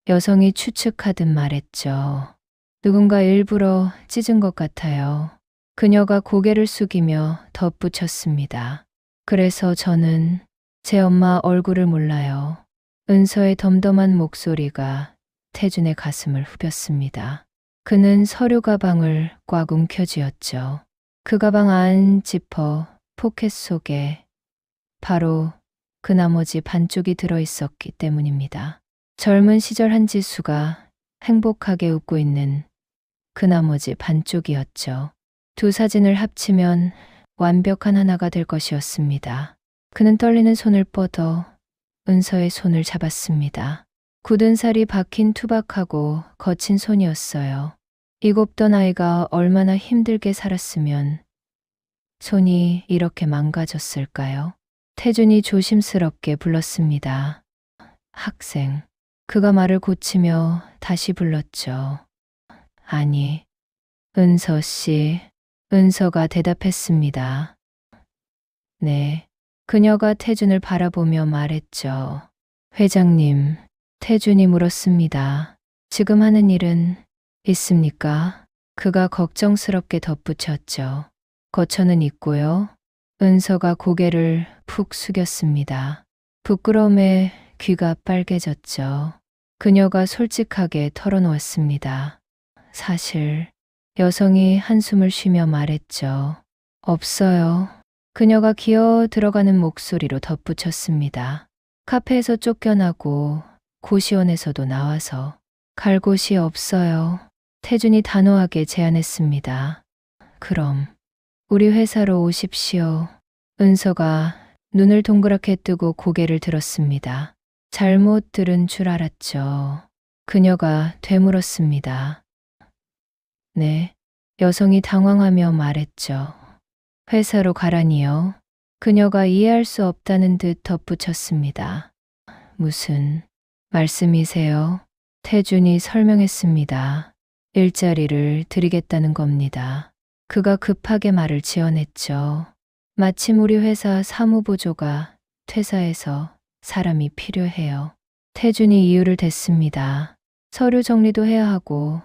여성이 추측하듯 말했죠. 누군가 일부러 찢은 것 같아요. 그녀가 고개를 숙이며 덧붙였습니다. 그래서 저는 제 엄마 얼굴을 몰라요. 은서의 덤덤한 목소리가 태준의 가슴을 후볐습니다. 그는 서류 가방을 꽉 움켜쥐었죠. 그 가방 안 지퍼 포켓 속에 바로 그 나머지 반쪽이 들어있었기 때문입니다. 젊은 시절 한지수가 행복하게 웃고 있는 그 나머지 반쪽이었죠. 두 사진을 합치면 완벽한 하나가 될 것이었습니다. 그는 떨리는 손을 뻗어 은서의 손을 잡았습니다. 굳은 살이 박힌 투박하고 거친 손이었어요. 이 곱던 아이가 얼마나 힘들게 살았으면 손이 이렇게 망가졌을까요? 태준이 조심스럽게 불렀습니다. 학생. 그가 말을 고치며 다시 불렀죠. 아니, 은서 씨. 은서가 대답했습니다. 네. 그녀가 태준을 바라보며 말했죠. 회장님, 태준이 물었습니다. 지금 하는 일은 있습니까? 그가 걱정스럽게 덧붙였죠. 거처는 있고요. 은서가 고개를 푹 숙였습니다. 부끄러움에 귀가 빨개졌죠. 그녀가 솔직하게 털어놓았습니다. 사실 여성이 한숨을 쉬며 말했죠. 없어요. 그녀가 기어 들어가는 목소리로 덧붙였습니다. 카페에서 쫓겨나고 고시원에서도 나와서 갈 곳이 없어요. 태준이 단호하게 제안했습니다. 그럼 우리 회사로 오십시오. 은서가 눈을 동그랗게 뜨고 고개를 들었습니다. 잘못 들은 줄 알았죠. 그녀가 되물었습니다. 네. 여성이 당황하며 말했죠. 회사로 가라니요. 그녀가 이해할 수 없다는 듯 덧붙였습니다. 무슨 말씀이세요? 태준이 설명했습니다. 일자리를 드리겠다는 겁니다. 그가 급하게 말을 지어냈죠. 마침 우리 회사 사무보조가 퇴사해서 사람이 필요해요. 태준이 이유를 댔습니다. 서류 정리도 해야 하고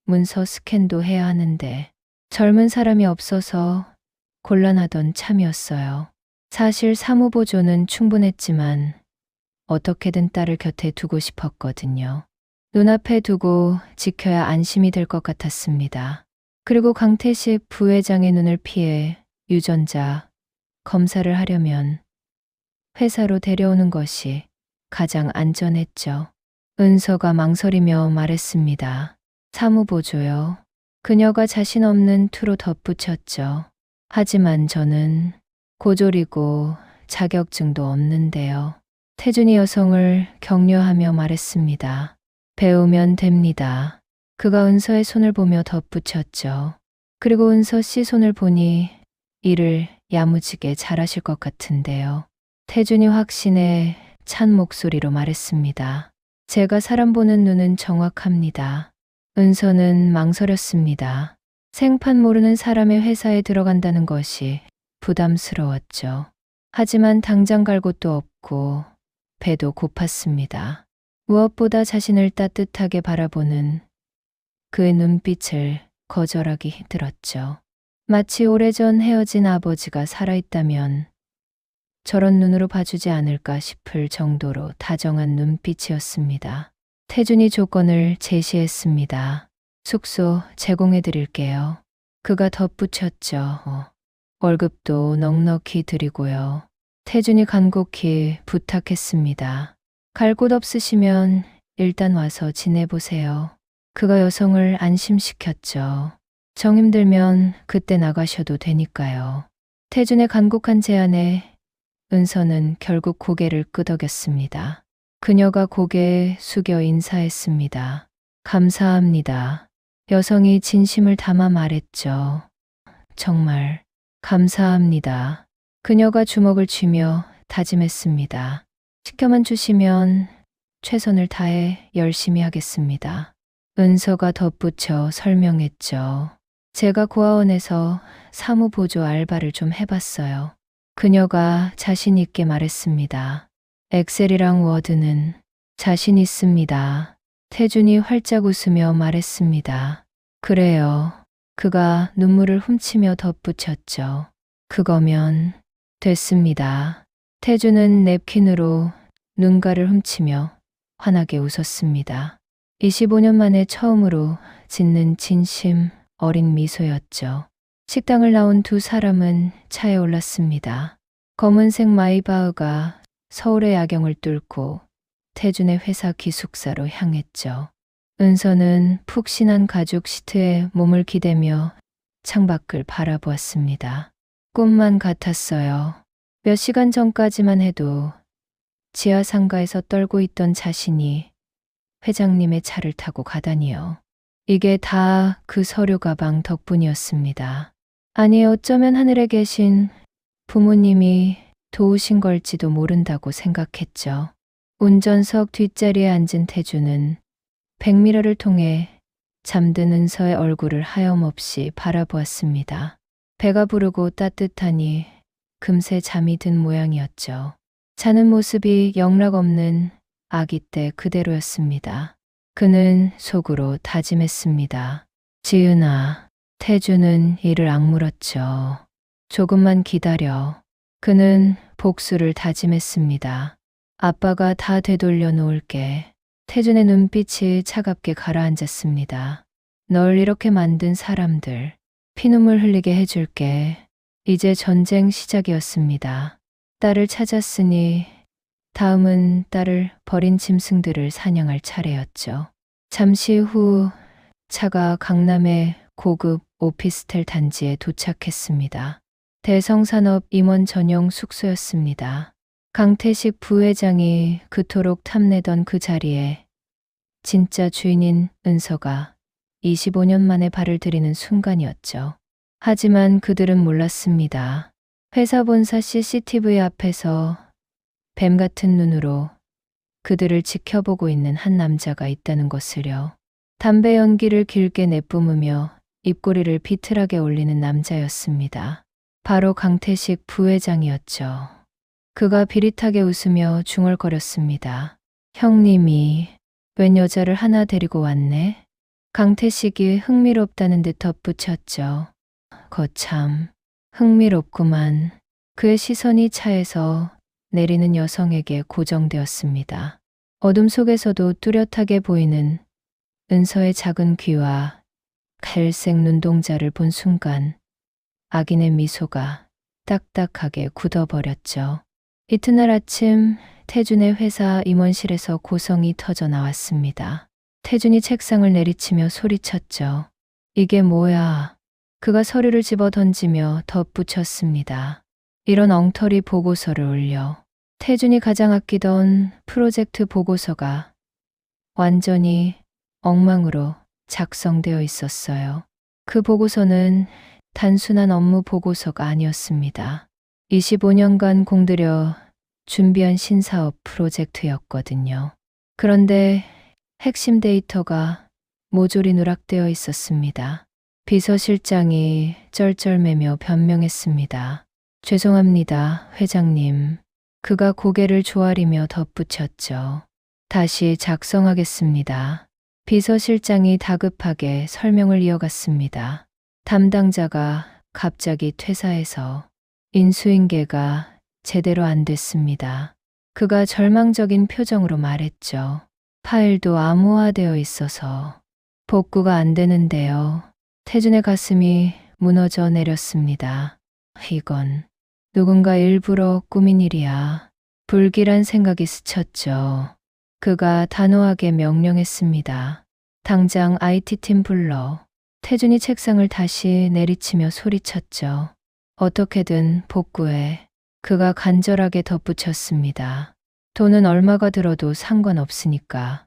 문서 스캔도 해야 하는데 젊은 사람이 없어서 곤란하던 참이었어요. 사실 사무보조는 충분했지만 어떻게든 딸을 곁에 두고 싶었거든요. 눈앞에 두고 지켜야 안심이 될 것 같았습니다. 그리고 강태식 부회장의 눈을 피해 유전자 검사를 하려면 회사로 데려오는 것이 가장 안전했죠. 은서가 망설이며 말했습니다. 사무보조요. 그녀가 자신 없는 투로 덧붙였죠. 하지만 저는 고졸이고 자격증도 없는데요. 태준이 여성을 격려하며 말했습니다. 배우면 됩니다. 그가 은서의 손을 보며 덧붙였죠. 그리고 은서 씨 손을 보니 일을 야무지게 잘하실 것 같은데요. 태준이 확신에 찬 목소리로 말했습니다. 제가 사람 보는 눈은 정확합니다. 은서는 망설였습니다. 생판 모르는 사람의 회사에 들어간다는 것이 부담스러웠죠. 하지만 당장 갈 곳도 없고 배도 고팠습니다. 무엇보다 자신을 따뜻하게 바라보는 그의 눈빛을 거절하기 힘들었죠. 마치 오래전 헤어진 아버지가 살아있다면 저런 눈으로 봐주지 않을까 싶을 정도로 다정한 눈빛이었습니다. 태준이 조건을 제시했습니다. 숙소 제공해 드릴게요. 그가 덧붙였죠. 월급도 넉넉히 드리고요. 태준이 간곡히 부탁했습니다. 갈 곳 없으시면 일단 와서 지내보세요. 그가 여성을 안심시켰죠. 정 힘들면 그때 나가셔도 되니까요. 태준의 간곡한 제안에 은서는 결국 고개를 끄덕였습니다. 그녀가 고개 숙여 인사했습니다. 감사합니다. 여성이 진심을 담아 말했죠. 정말 감사합니다. 그녀가 주먹을 쥐며 다짐했습니다. 시켜만 주시면 최선을 다해 열심히 하겠습니다. 은서가 덧붙여 설명했죠. 제가 고아원에서 사무보조 알바를 좀 해봤어요. 그녀가 자신 있게 말했습니다. 엑셀이랑 워드는 자신 있습니다. 태준이 활짝 웃으며 말했습니다. 그래요. 그가 눈물을 훔치며 덧붙였죠. 그거면 됐습니다. 태준은 냅킨으로 눈가를 훔치며 환하게 웃었습니다. 25년 만에 처음으로 짓는 진심 어린 미소였죠. 식당을 나온 두 사람은 차에 올랐습니다. 검은색 마이바흐가 서울의 야경을 뚫고 태준의 회사 기숙사로 향했죠. 은서는 푹신한 가죽 시트에 몸을 기대며 창밖을 바라보았습니다. 꿈만 같았어요. 몇 시간 전까지만 해도 지하상가에서 떨고 있던 자신이 회장님의 차를 타고 가다니요. 이게 다 그 서류 가방 덕분이었습니다. 아니, 어쩌면 하늘에 계신 부모님이 도우신 걸지도 모른다고 생각했죠. 운전석 뒷자리에 앉은 태주는 백미러를 통해 잠든 은서의 얼굴을 하염없이 바라보았습니다. 배가 부르고 따뜻하니 금세 잠이 든 모양이었죠. 자는 모습이 영락없는 아기 때 그대로였습니다. 그는 속으로 다짐했습니다. 지은아, 태주는 이를 악물었죠. 조금만 기다려. 그는 복수를 다짐했습니다. 아빠가 다 되돌려 놓을게. 태준의 눈빛이 차갑게 가라앉았습니다. 널 이렇게 만든 사람들, 피눈물 흘리게 해줄게. 이제 전쟁 시작이었습니다. 딸을 찾았으니 다음은 딸을 버린 짐승들을 사냥할 차례였죠. 잠시 후 차가 강남의 고급 오피스텔 단지에 도착했습니다. 대성산업 임원 전용 숙소였습니다. 강태식 부회장이 그토록 탐내던 그 자리에 진짜 주인인 은서가 25년 만에 발을 들이는 순간이었죠. 하지만 그들은 몰랐습니다. 회사 본사 CCTV 앞에서 뱀 같은 눈으로 그들을 지켜보고 있는 한 남자가 있다는 것을요. 담배 연기를 길게 내뿜으며 입꼬리를 비틀하게 올리는 남자였습니다. 바로 강태식 부회장이었죠. 그가 비릿하게 웃으며 중얼거렸습니다. 형님이 웬 여자를 하나 데리고 왔네? 강태식이 흥미롭다는 듯 덧붙였죠. 거참 흥미롭구만. 그의 시선이 차에서 내리는 여성에게 고정되었습니다. 어둠 속에서도 뚜렷하게 보이는 은서의 작은 귀와 갈색 눈동자를 본 순간 악인의 미소가 딱딱하게 굳어버렸죠. 이튿날 아침 태준의 회사 임원실에서 고성이 터져 나왔습니다. 태준이 책상을 내리치며 소리쳤죠. 이게 뭐야? 그가 서류를 집어 던지며 덧붙였습니다. 이런 엉터리 보고서를 올려. 태준이 가장 아끼던 프로젝트 보고서가 완전히 엉망으로 작성되어 있었어요. 그 보고서는 단순한 업무 보고서가 아니었습니다. 25년간 공들여 준비한 신사업 프로젝트였거든요. 그런데 핵심 데이터가 모조리 누락되어 있었습니다. 비서실장이 쩔쩔매며 변명했습니다. 죄송합니다, 회장님. 그가 고개를 조아리며 덧붙였죠. 다시 작성하겠습니다. 비서실장이 다급하게 설명을 이어갔습니다. 담당자가 갑자기 퇴사해서 인수인계가 제대로 안 됐습니다. 그가 절망적인 표정으로 말했죠. 파일도 암호화되어 있어서 복구가 안 되는데요. 태준의 가슴이 무너져 내렸습니다. 이건 누군가 일부러 꾸민 일이야. 불길한 생각이 스쳤죠. 그가 단호하게 명령했습니다. 당장 IT팀 불러. 태준이 책상을 다시 내리치며 소리쳤죠. 어떻게든 복구해. 그가 간절하게 덧붙였습니다. 돈은 얼마가 들어도 상관없으니까.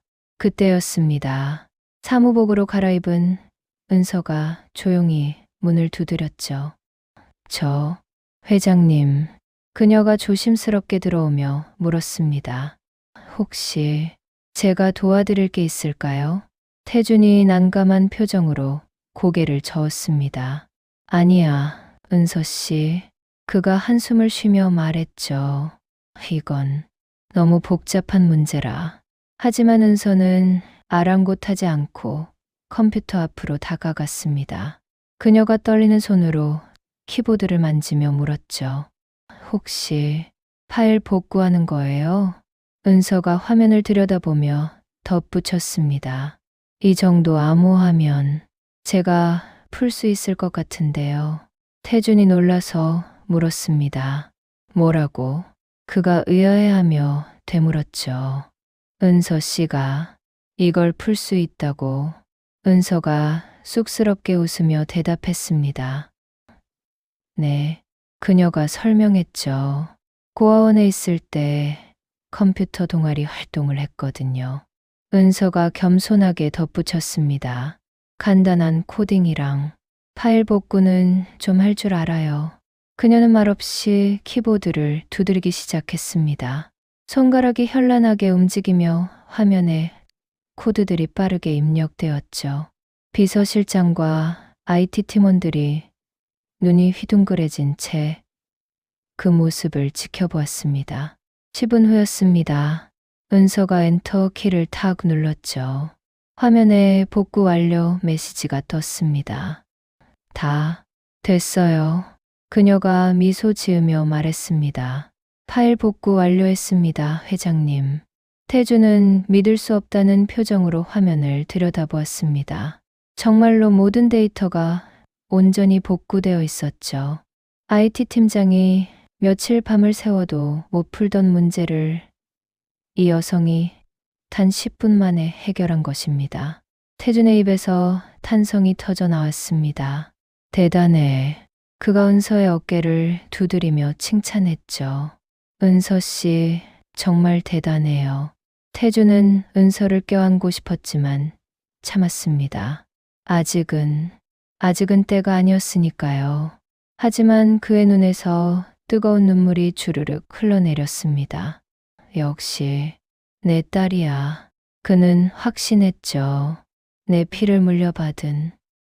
그때였습니다. 사무복으로 갈아입은 은서가 조용히 문을 두드렸죠. 저 회장님. 그녀가 조심스럽게 들어오며 물었습니다. 혹시 제가 도와드릴 게 있을까요? 태준이 난감한 표정으로 고개를 저었습니다. 아니야, 은서 씨. 그가 한숨을 쉬며 말했죠. 이건 너무 복잡한 문제라. 하지만 은서는 아랑곳하지 않고 컴퓨터 앞으로 다가갔습니다. 그녀가 떨리는 손으로 키보드를 만지며 물었죠. 혹시 파일 복구하는 거예요? 은서가 화면을 들여다보며 덧붙였습니다. 이 정도 암호하면 제가 풀 수 있을 것 같은데요. 태준이 놀라서 물었습니다. 뭐라고? 그가 의아해하며 되물었죠. 은서 씨가 이걸 풀 수 있다고. 은서가 쑥스럽게 웃으며 대답했습니다. 네, 그녀가 설명했죠. 고아원에 있을 때 컴퓨터 동아리 활동을 했거든요. 은서가 겸손하게 덧붙였습니다. 간단한 코딩이랑 파일 복구는 좀 할 줄 알아요. 그녀는 말없이 키보드를 두드리기 시작했습니다. 손가락이 현란하게 움직이며 화면에 코드들이 빠르게 입력되었죠. 비서실장과 IT 팀원들이 눈이 휘둥그레진 채 그 모습을 지켜보았습니다. 10분 후였습니다. 은서가 엔터 키를 탁 눌렀죠. 화면에 복구 완료 메시지가 떴습니다. 다 됐어요. 그녀가 미소 지으며 말했습니다. 파일 복구 완료했습니다, 회장님. 태준은 믿을 수 없다는 표정으로 화면을 들여다보았습니다. 정말로 모든 데이터가 온전히 복구되어 있었죠. IT 팀장이 며칠 밤을 새워도 못 풀던 문제를 이 여성이 단 10분 만에 해결한 것입니다. 태준의 입에서 탄성이 터져 나왔습니다. 대단해. 그가 은서의 어깨를 두드리며 칭찬했죠. 은서 씨, 정말 대단해요. 태준은 은서를 껴안고 싶었지만 참았습니다. 아직은 때가 아니었으니까요. 하지만 그의 눈에서 뜨거운 눈물이 주르륵 흘러내렸습니다. 역시 내 딸이야. 그는 확신했죠. 내 피를 물려받은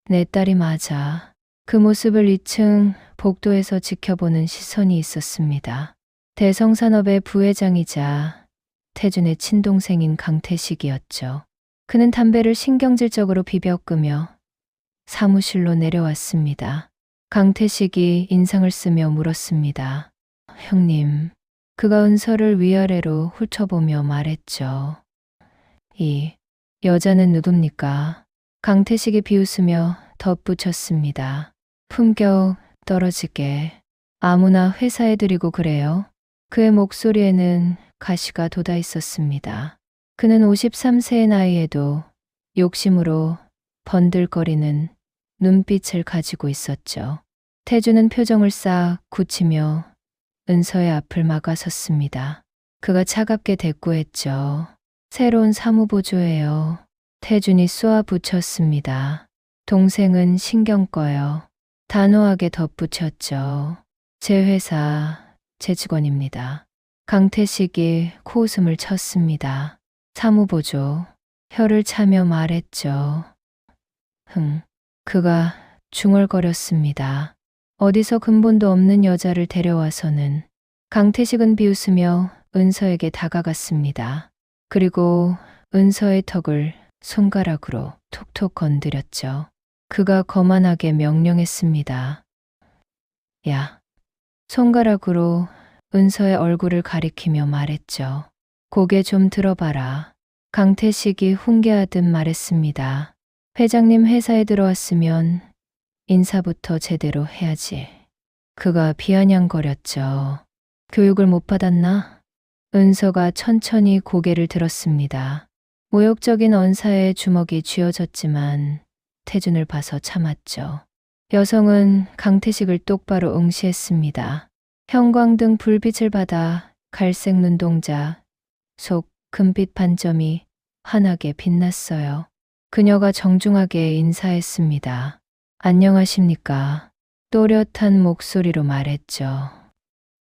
내 딸이 맞아. 그 모습을 2층 복도에서 지켜보는 시선이 있었습니다. 대성산업의 부회장이자 태준의 친동생인 강태식이었죠. 그는 담배를 신경질적으로 비벼 끄며 사무실로 내려왔습니다. 강태식이 인상을 쓰며 물었습니다. 형님, 그가 은서를 위아래로 훑어보며 말했죠. 이 여자는 누굽니까? 강태식이 비웃으며 덧붙였습니다. 품격 떨어지게 아무나 회사에 들이고 그래요. 그의 목소리에는 가시가 돋아 있었습니다. 그는 53세의 나이에도 욕심으로 번들거리는 눈빛을 가지고 있었죠. 태주는 표정을 싹 굳히며 은서의 앞을 막아섰습니다. 그가 차갑게 대꾸했죠. 새로운 사무보조예요. 태준이 쏘아 붙였습니다. 동생은 신경 꺼요. 단호하게 덧붙였죠. 제 회사, 제 직원입니다. 강태식이 코웃음을 쳤습니다. 사무보조, 혀를 차며 말했죠. 그가 중얼거렸습니다. 어디서 근본도 없는 여자를 데려와서는. 강태식은 비웃으며 은서에게 다가갔습니다. 그리고 은서의 턱을 손가락으로 톡톡 건드렸죠. 그가 거만하게 명령했습니다. 야. 손가락으로 은서의 얼굴을 가리키며 말했죠. 고개 좀 들어봐라. 강태식이 훈계하듯 말했습니다. 회장님 회사에 들어왔으면 인사부터 제대로 해야지. 그가 비아냥거렸죠. 교육을 못 받았나? 은서가 천천히 고개를 들었습니다. 모욕적인 언사에 주먹이 쥐어졌지만 태준을 봐서 참았죠. 여성은 강태식을 똑바로 응시했습니다. 형광등 불빛을 받아 갈색 눈동자, 속 금빛 반점이 환하게 빛났어요. 그녀가 정중하게 인사했습니다. 안녕하십니까? 또렷한 목소리로 말했죠.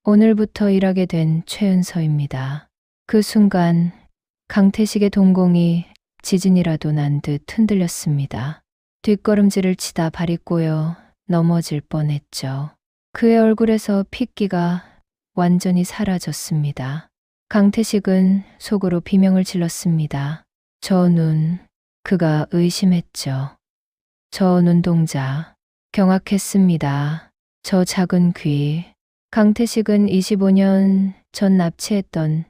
오늘부터 일하게 된 최은서입니다. 그 순간 강태식의 동공이 지진이라도 난 듯 흔들렸습니다. 뒷걸음질을 치다 발이 꼬여 넘어질 뻔했죠. 그의 얼굴에서 핏기가 완전히 사라졌습니다. 강태식은 속으로 비명을 질렀습니다. 저 눈, 그가 의심했죠. 저 눈동자, 경악했습니다. 저 작은 귀. 강태식은 25년 전 납치했던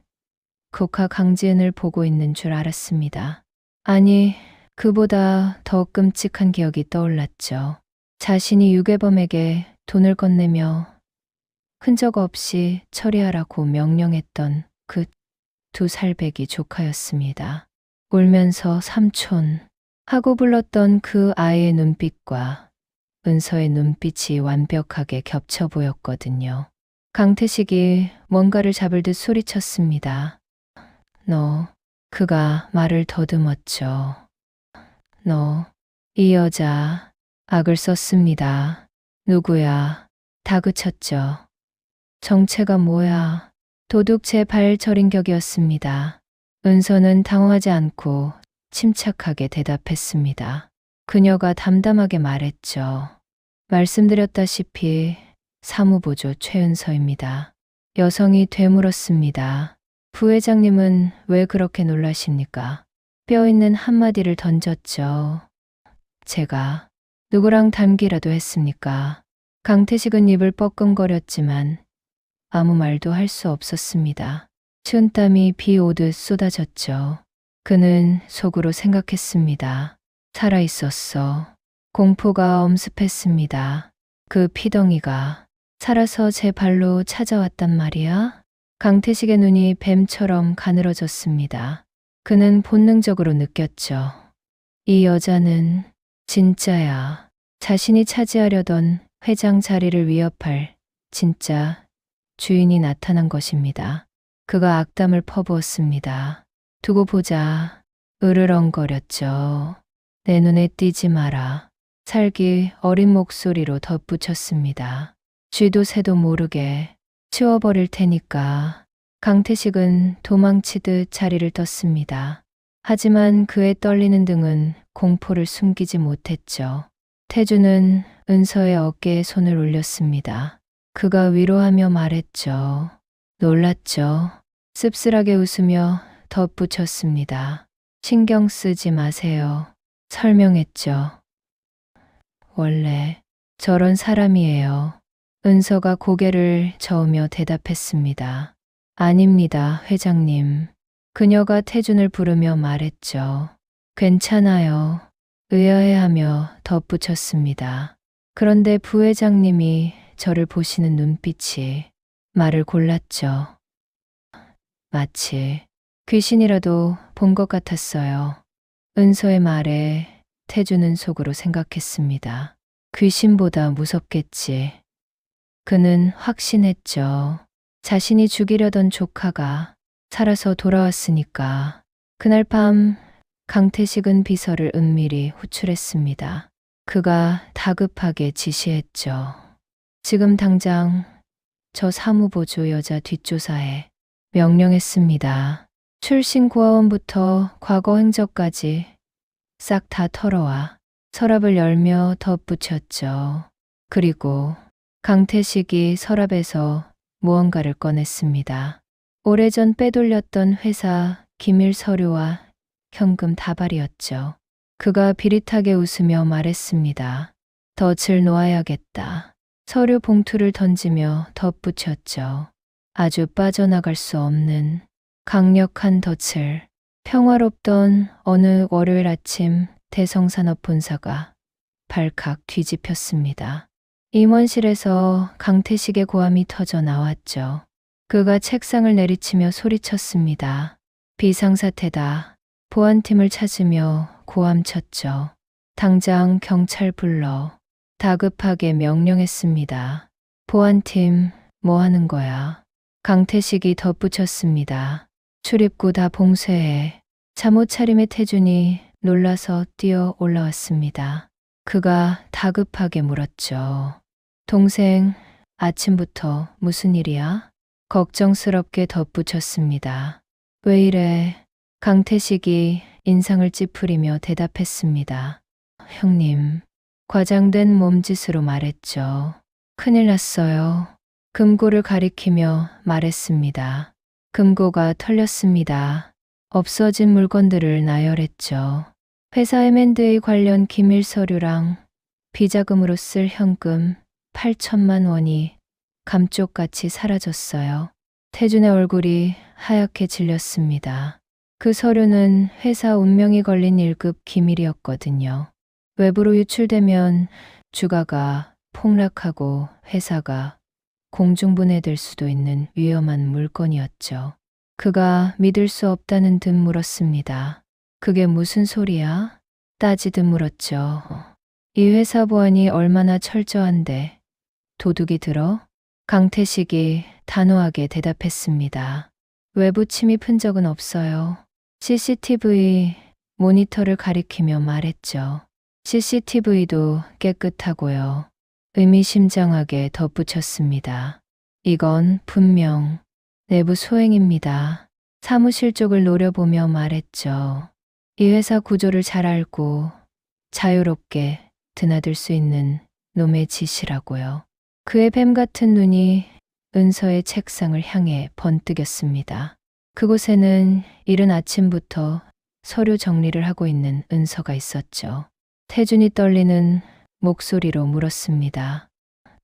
국화 강지은을 보고 있는 줄 알았습니다. 아니, 그보다 더 끔찍한 기억이 떠올랐죠. 자신이 유괴범에게 돈을 건네며 흔적 없이 처리하라고 명령했던 그 두 살배기 조카였습니다. 울면서 삼촌 하고 불렀던 그 아이의 눈빛과 은서의 눈빛이 완벽하게 겹쳐 보였거든요. 강태식이 뭔가를 잡을 듯 소리쳤습니다. 너, 그가 말을 더듬었죠. 너, 이 여자, 악을 썼습니다. 누구야? 다그쳤죠. 정체가 뭐야? 도둑채 발 저린 격이었습니다. 은서는 당황하지 않고 침착하게 대답했습니다. 그녀가 담담하게 말했죠. 말씀드렸다시피 사무보조 최은서입니다. 여성이 되물었습니다. 부회장님은 왜 그렇게 놀라십니까? 뼈 있는 한마디를 던졌죠. 제가 누구랑 닮기라도 했습니까? 강태식은 입을 뻐끔거렸지만 아무 말도 할 수 없었습니다. 추운 땀이 비 오듯 쏟아졌죠. 그는 속으로 생각했습니다. 살아있었어. 공포가 엄습했습니다. 그 피덩이가 살아서 제 발로 찾아왔단 말이야? 강태식의 눈이 뱀처럼 가늘어졌습니다. 그는 본능적으로 느꼈죠. 이 여자는 진짜야. 자신이 차지하려던 회장 자리를 위협할 진짜 주인이 나타난 것입니다. 그가 악담을 퍼부었습니다. 두고 보자. 으르렁거렸죠. 내 눈에 띄지 마라. 살기 어린 목소리로 덧붙였습니다. 쥐도 새도 모르게 치워버릴 테니까. 강태식은 도망치듯 자리를 떴습니다. 하지만 그의 떨리는 등은 공포를 숨기지 못했죠. 태주는 은서의 어깨에 손을 올렸습니다. 그가 위로하며 말했죠. 놀랐죠. 씁쓸하게 웃으며 덧붙였습니다. 신경 쓰지 마세요. 설명했죠. 원래 저런 사람이에요. 은서가 고개를 저으며 대답했습니다. 아닙니다, 회장님. 그녀가 태준을 부르며 말했죠. 괜찮아요. 의아해하며 덧붙였습니다. 그런데 부회장님이 저를 보시는 눈빛이 말을 골랐죠. 마치 귀신이라도 본 것 같았어요. 은서의 말에 태주는 속으로 생각했습니다. 귀신보다 무섭겠지. 그는 확신했죠. 자신이 죽이려던 조카가 살아서 돌아왔으니까. 그날 밤 강태식은 비서를 은밀히 호출했습니다. 그가 다급하게 지시했죠. 지금 당장 저 사무보조 여자 뒷조사해. 명령했습니다. 출신 고아원부터 과거 행적까지 싹 다 털어와. 서랍을 열며 덧붙였죠. 그리고 강태식이 서랍에서 무언가를 꺼냈습니다. 오래전 빼돌렸던 회사 기밀 서류와 현금 다발이었죠. 그가 비릿하게 웃으며 말했습니다. 덫을 놓아야겠다. 서류 봉투를 던지며 덧붙였죠. 아주 빠져나갈 수 없는 강력한 덫을. 평화롭던 어느 월요일 아침 대성산업본사가 발칵 뒤집혔습니다. 임원실에서 강태식의 고함이 터져 나왔죠. 그가 책상을 내리치며 소리쳤습니다. 비상사태다. 보안팀을 찾으며 고함쳤죠. 당장 경찰 불러. 다급하게 명령했습니다. 보안팀 뭐 하는 거야? 강태식이 덧붙였습니다. 출입구 다 봉쇄해. 잠옷 차림의 태준이 놀라서 뛰어 올라왔습니다. 그가 다급하게 물었죠. 동생, 아침부터 무슨 일이야? 걱정스럽게 덧붙였습니다. 왜 이래? 강태식이 인상을 찌푸리며 대답했습니다. 형님, 과장된 몸짓으로 말했죠. 큰일 났어요. 금고를 가리키며 말했습니다. 금고가 털렸습니다. 없어진 물건들을 나열했죠. 회사 M&A 관련 기밀 서류랑 비자금으로 쓸 현금 8천만 원이 감쪽같이 사라졌어요. 태준의 얼굴이 하얗게 질렸습니다. 그 서류는 회사 운명이 걸린 1급 기밀이었거든요. 외부로 유출되면 주가가 폭락하고 회사가 공중분해될 수도 있는 위험한 물건이었죠. 그가 믿을 수 없다는 듯 물었습니다. 그게 무슨 소리야? 따지듯 물었죠. 이 회사 보안이 얼마나 철저한데 도둑이 들어? 강태식이 단호하게 대답했습니다. 외부 침입 흔적은 없어요. CCTV 모니터를 가리키며 말했죠. CCTV도 깨끗하고요. 의미심장하게 덧붙였습니다. 이건 분명 내부 소행입니다. 사무실 쪽을 노려보며 말했죠. 이 회사 구조를 잘 알고 자유롭게 드나들 수 있는 놈의 짓이라고요. 그의 뱀 같은 눈이 은서의 책상을 향해 번뜩였습니다. 그곳에는 이른 아침부터 서류 정리를 하고 있는 은서가 있었죠. 태준이 떨리는 목소리로 물었습니다.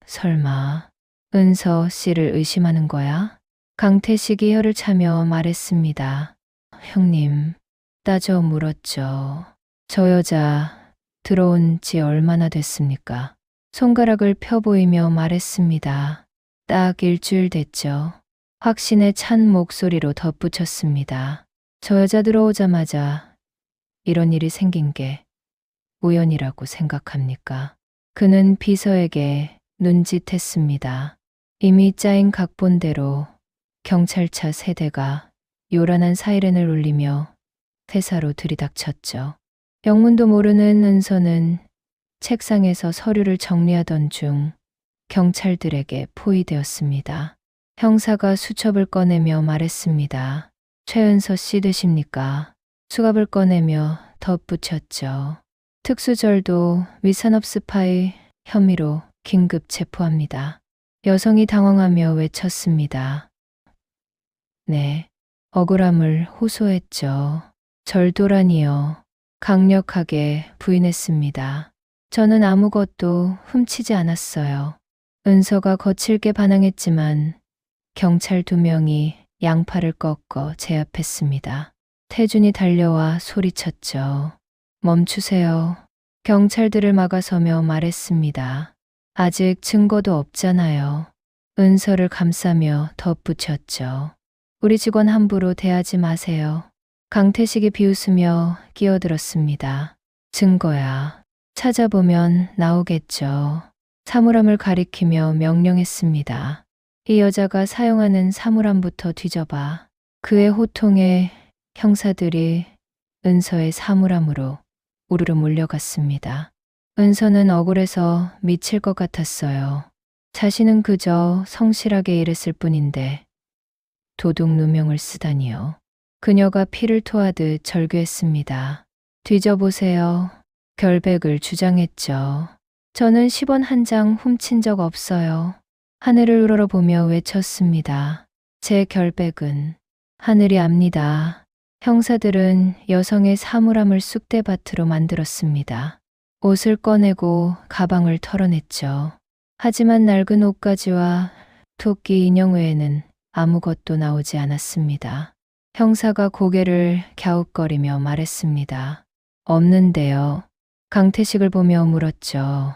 설마 은서 씨를 의심하는 거야? 강태식이 혀를 차며 말했습니다. 형님, 따져 물었죠. 저 여자 들어온 지 얼마나 됐습니까? 손가락을 펴 보이며 말했습니다. 딱 일주일 됐죠. 확신에 찬 목소리로 덧붙였습니다. 저 여자 들어오자마자 이런 일이 생긴 게 우연이라고 생각합니까? 그는 비서에게 눈짓했습니다. 이미 짜인 각본대로 경찰차 세대가 요란한 사이렌을 울리며 회사로 들이닥쳤죠. 영문도 모르는 은서는 책상에서 서류를 정리하던 중 경찰들에게 포위되었습니다. 형사가 수첩을 꺼내며 말했습니다. 최은서 씨 되십니까? 수갑을 꺼내며 덧붙였죠. 특수절도 위산업 스파이 혐의로 긴급 체포합니다. 여성이 당황하며 외쳤습니다. 네, 억울함을 호소했죠. 절도라니요. 강력하게 부인했습니다. 저는 아무것도 훔치지 않았어요. 은서가 거칠게 반항했지만 경찰 2명이 양팔을 꺾어 제압했습니다. 태준이 달려와 소리쳤죠. 멈추세요. 경찰들을 막아서며 말했습니다. 아직 증거도 없잖아요. 은서를 감싸며 덧붙였죠. 우리 직원 함부로 대하지 마세요. 강태식이 비웃으며 끼어들었습니다. 증거야. 찾아보면 나오겠죠. 사물함을 가리키며 명령했습니다. 이 여자가 사용하는 사물함부터 뒤져봐. 그의 호통에 형사들이 은서의 사물함으로 우르르 몰려갔습니다. 은서는 억울해서 미칠 것 같았어요. 자신은 그저 성실하게 일했을 뿐인데 도둑 누명을 쓰다니요. 그녀가 피를 토하듯 절규했습니다. 뒤져보세요. 결백을 주장했죠. 저는 10원 한 장 훔친 적 없어요. 하늘을 우러러보며 외쳤습니다. 제 결백은 하늘이 압니다. 형사들은 여성의 사물함을 쑥대밭으로 만들었습니다. 옷을 꺼내고 가방을 털어냈죠. 하지만 낡은 옷가지와 토끼 인형 외에는 아무것도 나오지 않았습니다. 형사가 고개를 갸웃거리며 말했습니다. 없는데요. 강태식을 보며 물었죠.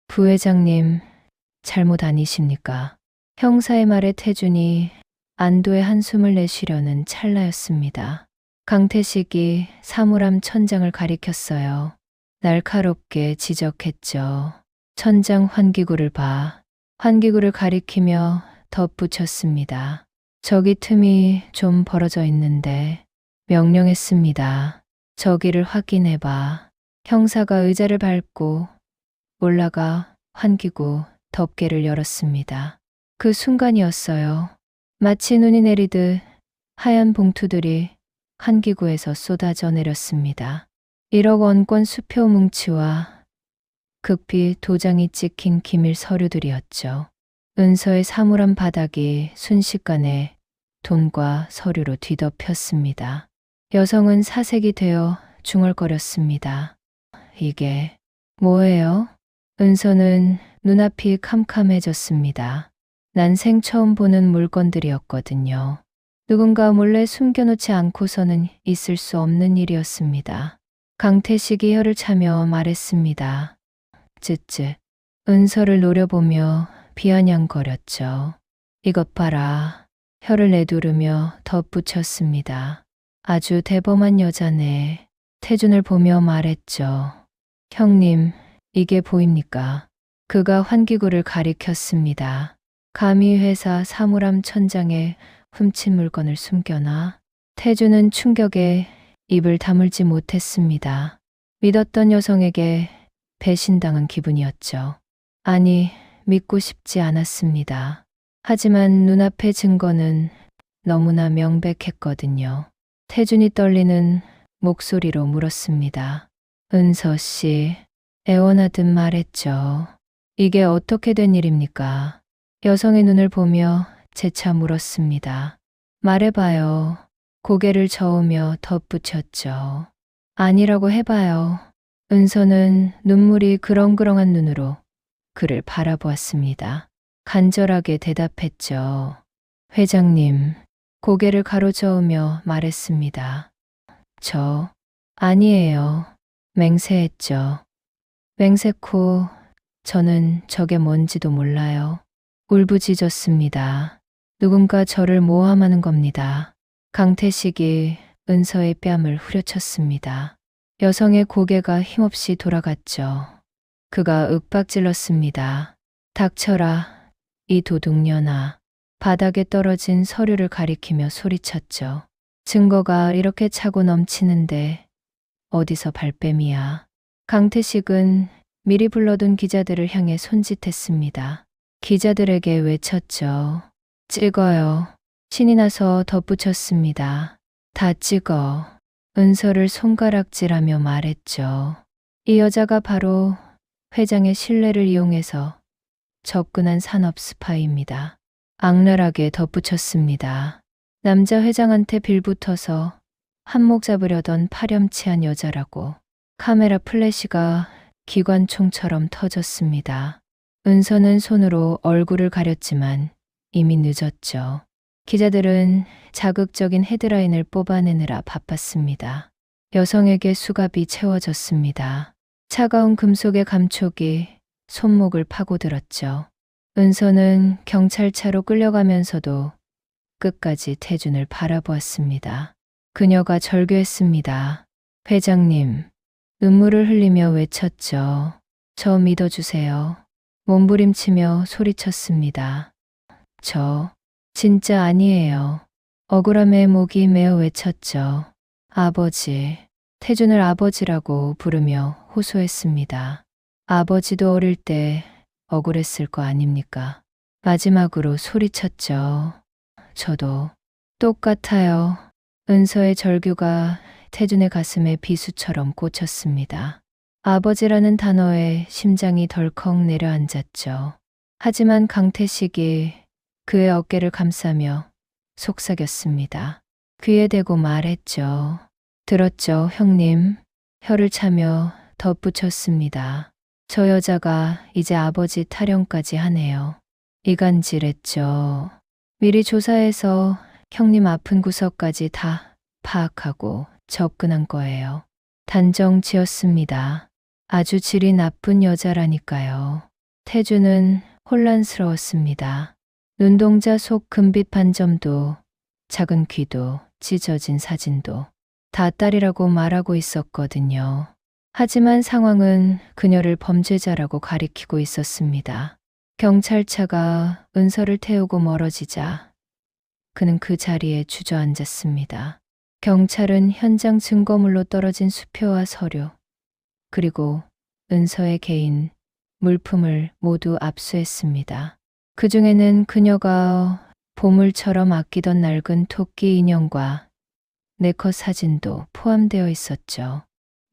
부회장님, 잘못 아니십니까? 형사의 말에 태준이 안도의 한숨을 내쉬려는 찰나였습니다. 강태식이 사물함 천장을 가리켰어요. 날카롭게 지적했죠. 천장 환기구를 봐. 환기구를 가리키며 덧붙였습니다. 저기 틈이 좀 벌어져 있는데 명령했습니다. 저기를 확인해봐. 형사가 의자를 밟고 올라가 환기구 덮개를 열었습니다. 그 순간이었어요. 마치 눈이 내리듯 하얀 봉투들이 환기구에서 쏟아져 내렸습니다. 1억 원권 수표 뭉치와 극비 도장이 찍힌 기밀 서류들이었죠. 은서의 사물함 바닥이 순식간에 돈과 서류로 뒤덮였습니다. 여성은 사색이 되어 중얼거렸습니다. 이게 뭐예요? 은서는 눈앞이 캄캄해졌습니다. 난생 처음 보는 물건들이었거든요. 누군가 몰래 숨겨놓지 않고서는 있을 수 없는 일이었습니다. 강태식이 혀를 차며 말했습니다. 쯧쯧. 은서를 노려보며 비아냥거렸죠. 이것 봐라. 혀를 내두르며 덧붙였습니다. 아주 대범한 여자네. 태준을 보며 말했죠. 형님, 이게 보입니까? 그가 환기구를 가리켰습니다. 감히 회사 사물함 천장에 훔친 물건을 숨겨놔? 태준은 충격에 입을 다물지 못했습니다. 믿었던 여성에게 배신당한 기분이었죠. 아니, 믿고 싶지 않았습니다. 하지만 눈앞의 증거는 너무나 명백했거든요. 태준이 떨리는 목소리로 물었습니다. 은서 씨, 애원하듯 말했죠. 이게 어떻게 된 일입니까? 여성의 눈을 보며 재차 물었습니다. 말해봐요. 고개를 저으며 덧붙였죠. 아니라고 해봐요. 은서는 눈물이 그렁그렁한 눈으로 그를 바라보았습니다. 간절하게 대답했죠. 회장님, 고개를 가로저으며 말했습니다. 저, 아니에요. 맹세했죠. 맹세코 저는 저게 뭔지도 몰라요. 울부짖었습니다. 누군가 저를 모함하는 겁니다. 강태식이 은서의 뺨을 후려쳤습니다. 여성의 고개가 힘없이 돌아갔죠. 그가 윽박질렀습니다. 닥쳐라, 이 도둑년아. 바닥에 떨어진 서류를 가리키며 소리쳤죠. 증거가 이렇게 차고 넘치는데 어디서 발뺌이야. 강태식은 미리 불러둔 기자들을 향해 손짓했습니다. 기자들에게 외쳤죠. 찍어요. 신이 나서 덧붙였습니다. 다 찍어. 은서를 손가락질하며 말했죠. 이 여자가 바로 회장의 신뢰를 이용해서 접근한 산업 스파이입니다. 악랄하게 덧붙였습니다. 남자 회장한테 빌붙어서 한몫 잡으려던 파렴치한 여자라고. 카메라 플래시가 기관총처럼 터졌습니다. 은서는 손으로 얼굴을 가렸지만 이미 늦었죠. 기자들은 자극적인 헤드라인을 뽑아내느라 바빴습니다. 여성에게 수갑이 채워졌습니다. 차가운 금속의 감촉이 손목을 파고들었죠. 은서는 경찰차로 끌려가면서도 끝까지 태준을 바라보았습니다. 그녀가 절규했습니다. 회장님, 눈물을 흘리며 외쳤죠. 저 믿어주세요. 몸부림치며 소리쳤습니다. 저 진짜 아니에요. 억울함에 목이 메어 외쳤죠. 아버지, 태준을 아버지라고 부르며 호소했습니다. 아버지도 어릴 때 억울했을 거 아닙니까? 마지막으로 소리쳤죠. 저도 똑같아요. 은서의 절규가 태준의 가슴에 비수처럼 꽂혔습니다. 아버지라는 단어에 심장이 덜컥 내려앉았죠. 하지만 강태식이 그의 어깨를 감싸며 속삭였습니다. 귀에 대고 말했죠. 들었죠, 형님? 혀를 차며 덧붙였습니다. 저 여자가 이제 아버지 타령까지 하네요. 이간질했죠. 미리 조사해서 형님 아픈 구석까지 다 파악하고 접근한 거예요. 단정 지었습니다. 아주 질이 나쁜 여자라니까요. 태준은 혼란스러웠습니다. 눈동자 속 금빛 반점도 작은 귀도 찢어진 사진도 다 딸이라고 말하고 있었거든요. 하지만 상황은 그녀를 범죄자라고 가리키고 있었습니다. 경찰차가 은서를 태우고 멀어지자 그는 그 자리에 주저앉았습니다. 경찰은 현장 증거물로 떨어진 수표와 서류, 그리고 은서의 개인, 물품을 모두 압수했습니다. 그 중에는 그녀가 보물처럼 아끼던 낡은 토끼 인형과 네컷 사진도 포함되어 있었죠.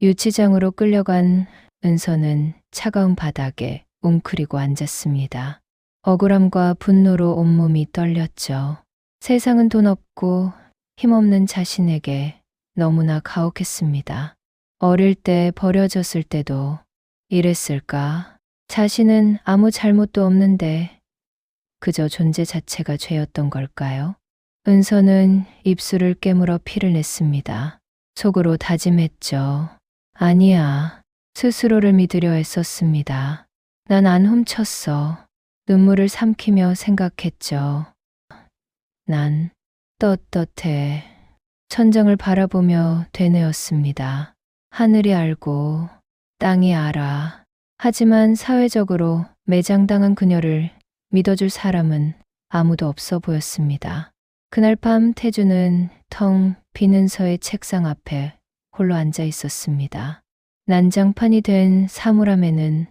유치장으로 끌려간 은서는 차가운 바닥에 웅크리고 앉았습니다. 억울함과 분노로 온몸이 떨렸죠. 세상은 돈 없고 힘없는 자신에게 너무나 가혹했습니다. 어릴 때 버려졌을 때도 이랬을까? 자신은 아무 잘못도 없는데 그저 존재 자체가 죄였던 걸까요? 은서는 입술을 깨물어 피를 냈습니다. 속으로 다짐했죠. 아니야. 스스로를 믿으려 애썼습니다. 난 안 훔쳤어. 눈물을 삼키며 생각했죠. 난 떳떳해. 천장을 바라보며 되뇌었습니다. 하늘이 알고 땅이 알아. 하지만 사회적으로 매장당한 그녀를 믿어줄 사람은 아무도 없어 보였습니다. 그날 밤 태준은 텅 빈 은서의 책상 앞에 홀로 앉아 있었습니다. 난장판이 된 사물함에는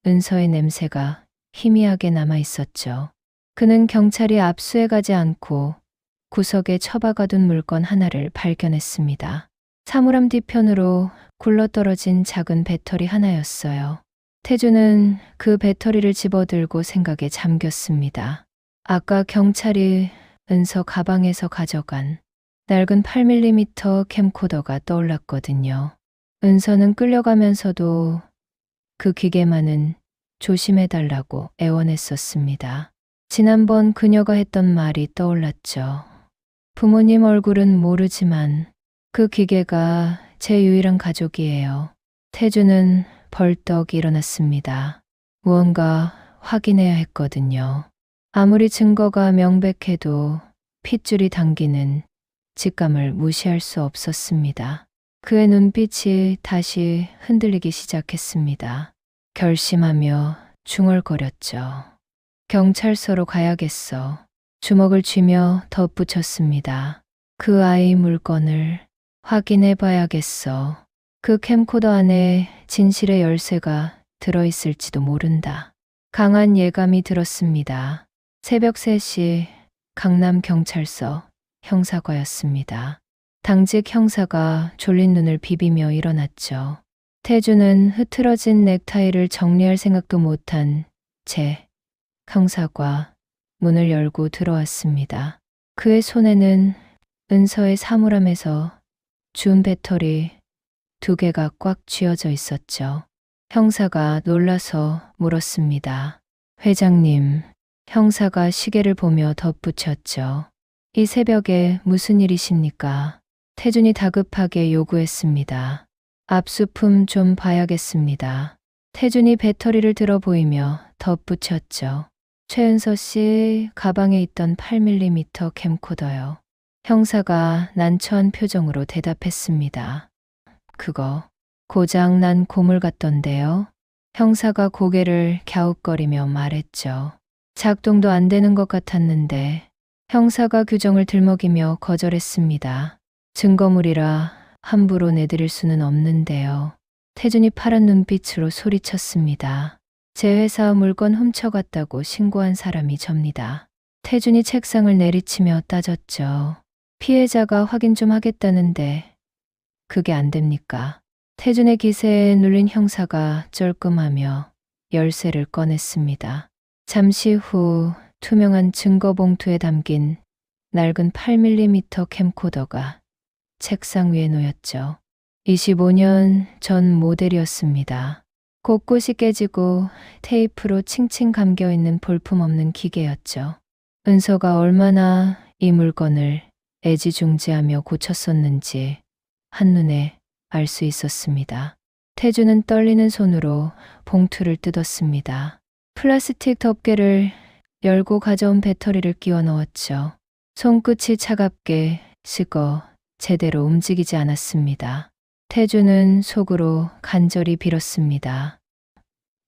은서의 냄새가 희미하게 남아 있었죠. 그는 경찰이 압수해가지 않고 구석에 처박아둔 물건 하나를 발견했습니다. 사물함 뒤편으로 굴러떨어진 작은 배터리 하나였어요. 태준은 그 배터리를 집어들고 생각에 잠겼습니다. 아까 경찰이 은서 가방에서 가져간 낡은 8mm 캠코더가 떠올랐거든요. 은서는 끌려가면서도 그 기계만은 조심해달라고 애원했었습니다. 지난번 그녀가 했던 말이 떠올랐죠. 부모님 얼굴은 모르지만 그 기계가 제 유일한 가족이에요. 태준은 벌떡 일어났습니다. 무언가 확인해야 했거든요. 아무리 증거가 명백해도 핏줄이 당기는 직감을 무시할 수 없었습니다. 그의 눈빛이 다시 흔들리기 시작했습니다. 결심하며 중얼거렸죠. 경찰서로 가야겠어. 주먹을 쥐며 덧붙였습니다. 그 아이 물건을 확인해 봐야겠어. 그 캠코더 안에 진실의 열쇠가 들어있을지도 모른다. 강한 예감이 들었습니다. 새벽 3시 강남경찰서 형사과였습니다. 당직 형사가 졸린 눈을 비비며 일어났죠. 태준은 흐트러진 넥타이를 정리할 생각도 못한 채 형사과 문을 열고 들어왔습니다. 그의 손에는 은서의 사물함에서 주운 배터리 2개가 꽉 쥐어져 있었죠. 형사가 놀라서 물었습니다. 회장님, 형사가 시계를 보며 덧붙였죠. 이 새벽에 무슨 일이십니까? 태준이 다급하게 요구했습니다. 압수품 좀 봐야겠습니다. 태준이 배터리를 들어 보이며 덧붙였죠. 최은서 씨 가방에 있던 8mm 캠코더요. 형사가 난처한 표정으로 대답했습니다. 그거 고장 난 고물 같던데요. 형사가 고개를 갸웃거리며 말했죠. 작동도 안 되는 것 같았는데 형사가 규정을 들먹이며 거절했습니다. 증거물이라 함부로 내드릴 수는 없는데요. 태준이 파란 눈빛으로 소리쳤습니다. 제 회사 물건 훔쳐갔다고 신고한 사람이 접니다. 태준이 책상을 내리치며 따졌죠. 피해자가 확인 좀 하겠다는데 그게 안 됩니까? 태준의 기세에 눌린 형사가 쩔끔하며 열쇠를 꺼냈습니다. 잠시 후 투명한 증거 봉투에 담긴 낡은 8mm 캠코더가 책상 위에 놓였죠. 25년 전 모델이었습니다. 곳곳이 깨지고 테이프로 칭칭 감겨있는 볼품없는 기계였죠. 은서가 얼마나 이 물건을 애지중지하며 고쳤었는지 한눈에 알 수 있었습니다. 태주는 떨리는 손으로 봉투를 뜯었습니다. 플라스틱 덮개를 열고 가져온 배터리를 끼워 넣었죠. 손끝이 차갑게 식어 제대로 움직이지 않았습니다. 태주는 속으로 간절히 빌었습니다.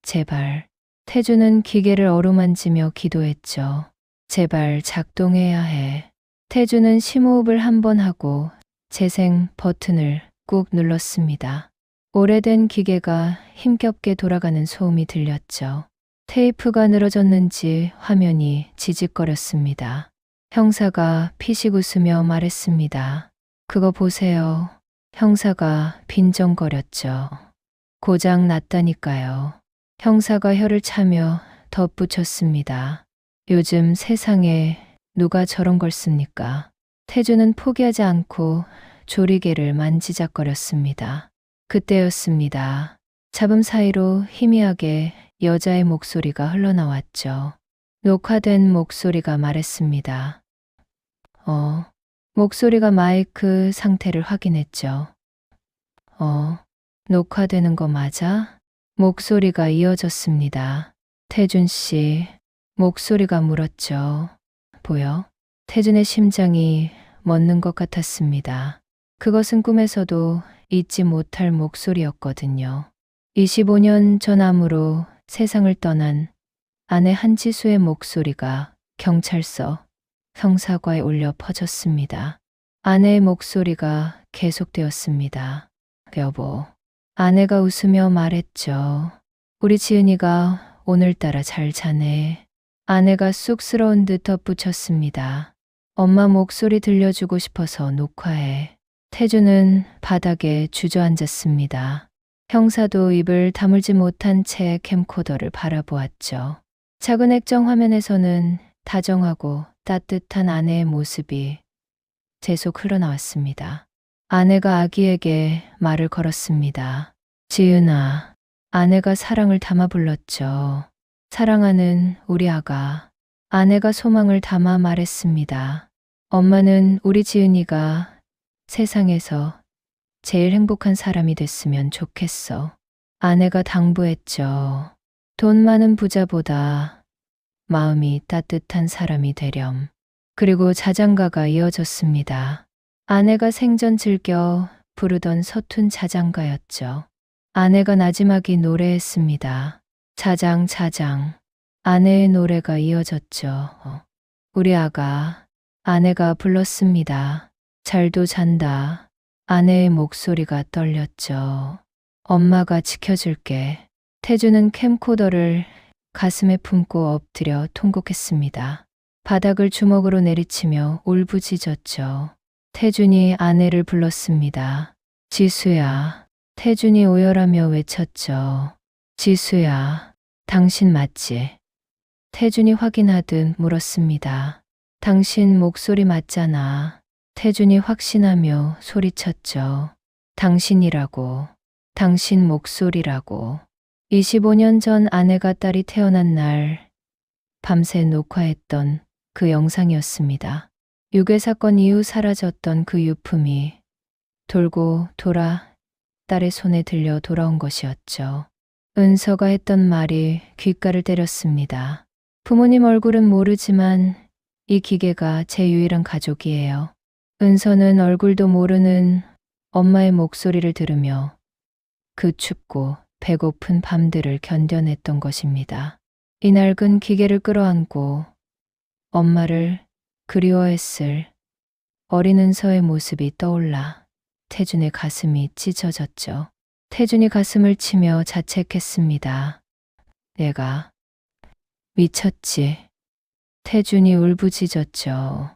제발. 태주는 기계를 어루만지며 기도했죠. 제발 작동해야 해. 태주는 심호흡을 한 번 하고 재생 버튼을 꾹 눌렀습니다. 오래된 기계가 힘겹게 돌아가는 소음이 들렸죠. 테이프가 늘어졌는지 화면이 지직거렸습니다. 형사가 피식 웃으며 말했습니다. 그거 보세요. 형사가 빈정거렸죠. 고장 났다니까요. 형사가 혀를 차며 덧붙였습니다. 요즘 세상에 누가 저런 걸 씁니까? 태주는 포기하지 않고 조리개를 만지작거렸습니다. 그때였습니다. 잡음 사이로 희미하게 여자의 목소리가 흘러나왔죠. 녹화된 목소리가 말했습니다. 목소리가 마이크 상태를 확인했죠. 녹화되는 거 맞아? 목소리가 이어졌습니다. 태준 씨, 목소리가 물었죠. 보여? 태준의 심장이 멎는 것 같았습니다. 그것은 꿈에서도 잊지 못할 목소리였거든요. 25년 전 암으로 세상을 떠난 아내 한지수의 목소리가 경찰서 형사과에 울려 퍼졌습니다. 아내의 목소리가 계속되었습니다. 여보. 아내가 웃으며 말했죠. 우리 지은이가 오늘따라 잘 자네. 아내가 쑥스러운 듯 덧붙였습니다. 엄마 목소리 들려주고 싶어서 녹화해. 태주는 바닥에 주저앉았습니다. 형사도 입을 다물지 못한 채 캠코더를 바라보았죠. 작은 액정 화면에서는 다정하고 따뜻한 아내의 모습이 계속 흘러나왔습니다. 아내가 아기에게 말을 걸었습니다. 지은아. 아내가 사랑을 담아 불렀죠. 사랑하는 우리 아가. 아내가 소망을 담아 말했습니다. 엄마는 우리 지은이가 세상에서 제일 행복한 사람이 됐으면 좋겠어. 아내가 당부했죠. 돈 많은 부자보다 마음이 따뜻한 사람이 되렴. 그리고 자장가가 이어졌습니다. 아내가 생전 즐겨 부르던 서툰 자장가였죠. 아내가 나지막이 노래했습니다. 자장 자장. 아내의 노래가 이어졌죠. 우리 아가. 아내가 불렀습니다. 잘도 잔다. 아내의 목소리가 떨렸죠. 엄마가 지켜줄게. 태주는 캠코더를 가슴에 품고 엎드려 통곡했습니다. 바닥을 주먹으로 내리치며 울부짖었죠. 태준이 아내를 불렀습니다. 지수야. 태준이 오열하며 외쳤죠. 지수야, 당신 맞지? 태준이 확인하듯 물었습니다. 당신 목소리 맞잖아. 태준이 확신하며 소리쳤죠. 당신이라고. 당신 목소리라고. 25년 전 아내가 딸이 태어난 날 밤새 녹화했던 그 영상이었습니다. 유괴 사건 이후 사라졌던 그 유품이 돌고 돌아 딸의 손에 들려 돌아온 것이었죠. 은서가 했던 말이 귓가를 때렸습니다. 부모님 얼굴은 모르지만 이 기계가 제 유일한 가족이에요. 은서는 얼굴도 모르는 엄마의 목소리를 들으며 그 춥고 배고픈 밤들을 견뎌냈던 것입니다. 이 낡은 기계를 끌어안고 엄마를 그리워했을 어린 은서의 모습이 떠올라 태준의 가슴이 찢어졌죠. 태준이 가슴을 치며 자책했습니다. 내가 미쳤지. 태준이 울부짖었죠.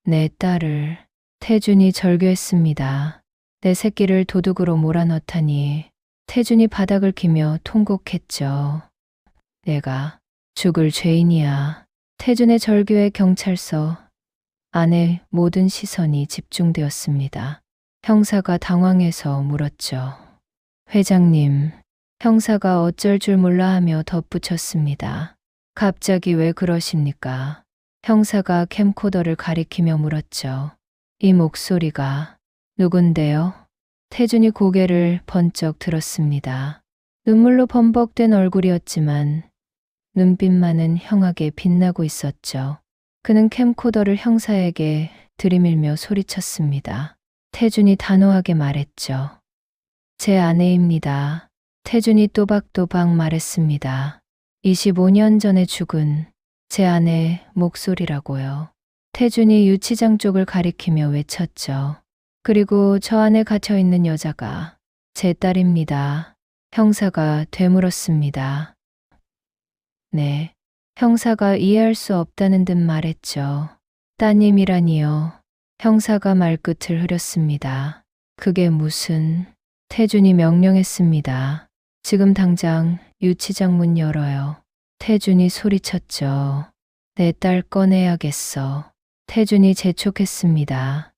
내 딸을. 태준이 절규했습니다. 내 새끼를 도둑으로 몰아넣다니. 태준이 바닥을 기며 통곡했죠. 내가 죽을 죄인이야. 태준의 절규에 경찰서 안에 모든 시선이 집중되었습니다. 형사가 당황해서 물었죠. 회장님, 형사가 어쩔 줄 몰라 하며 덧붙였습니다. 갑자기 왜 그러십니까? 형사가 캠코더를 가리키며 물었죠. 이 목소리가 누군데요? 태준이 고개를 번쩍 들었습니다. 눈물로 범벅된 얼굴이었지만 눈빛만은 형하게 빛나고 있었죠. 그는 캠코더를 형사에게 들이밀며 소리쳤습니다. 태준이 단호하게 말했죠. 제 아내입니다. 태준이 또박또박 말했습니다. 25년 전에 죽은 제 아내 목소리라고요. 태준이 유치장 쪽을 가리키며 외쳤죠. 그리고 저 안에 갇혀있는 여자가 제 딸입니다. 형사가 되물었습니다. 네. 형사가 이해할 수 없다는 듯 말했죠. 따님이라니요. 형사가 말끝을 흐렸습니다. 그게 무슨... 태준이 명령했습니다. 지금 당장 유치장 문 열어요. 태준이 소리쳤죠. 내 딸 꺼내야겠어. 태준이 재촉했습니다.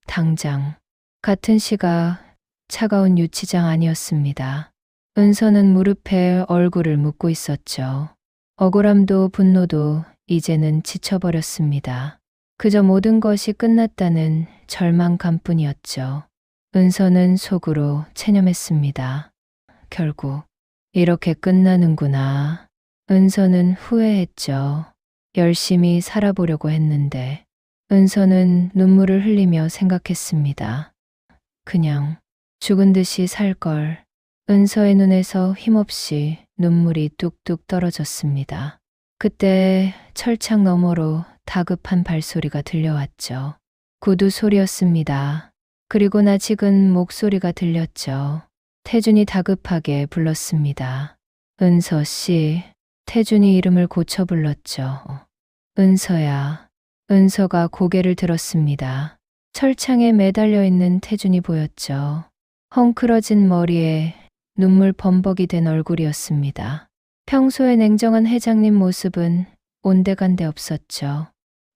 당장. 같은 시각 차가운 유치장 안이었습니다. 은서는 무릎에 얼굴을 묻고 있었죠. 억울함도 분노도 이제는 지쳐버렸습니다. 그저 모든 것이 끝났다는 절망감뿐이었죠. 은서는 속으로 체념했습니다. 결국 이렇게 끝나는구나. 은서는 후회했죠. 열심히 살아보려고 했는데. 은서는 눈물을 흘리며 생각했습니다. 그냥 죽은 듯이 살 걸. 은서의 눈에서 힘없이 눈물이 뚝뚝 떨어졌습니다. 그때 철창 너머로 다급한 발소리가 들려왔죠. 구두 소리였습니다. 그리고 낯익은 목소리가 들렸죠. 태준이 다급하게 불렀습니다. 은서 씨. 태준이 이름을 고쳐 불렀죠. 은서야. 은서가 고개를 들었습니다. 철창에 매달려 있는 태준이 보였죠. 헝클어진 머리에 눈물 범벅이 된 얼굴이었습니다. 평소의 냉정한 회장님 모습은 온데간데 없었죠.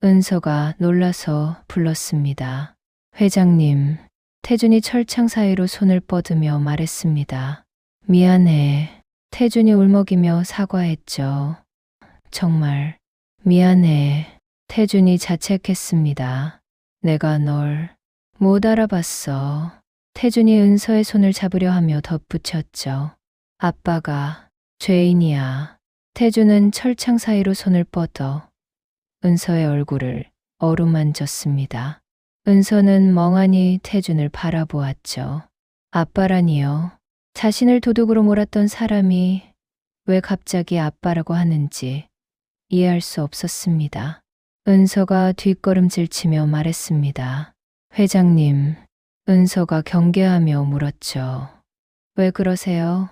은서가 놀라서 불렀습니다. 회장님. 태준이 철창 사이로 손을 뻗으며 말했습니다. 미안해. 태준이 울먹이며 사과했죠. 정말 미안해. 태준이 자책했습니다. 내가 널 못 알아봤어. 태준이 은서의 손을 잡으려 하며 덧붙였죠. 아빠가 죄인이야. 태준은 철창 사이로 손을 뻗어 은서의 얼굴을 어루만졌습니다. 은서는 멍하니 태준을 바라보았죠. 아빠라니요. 자신을 도둑으로 몰았던 사람이 왜 갑자기 아빠라고 하는지 이해할 수 없었습니다. 은서가 뒷걸음질치며 말했습니다. 회장님. 은서가 경계하며 물었죠. 왜 그러세요?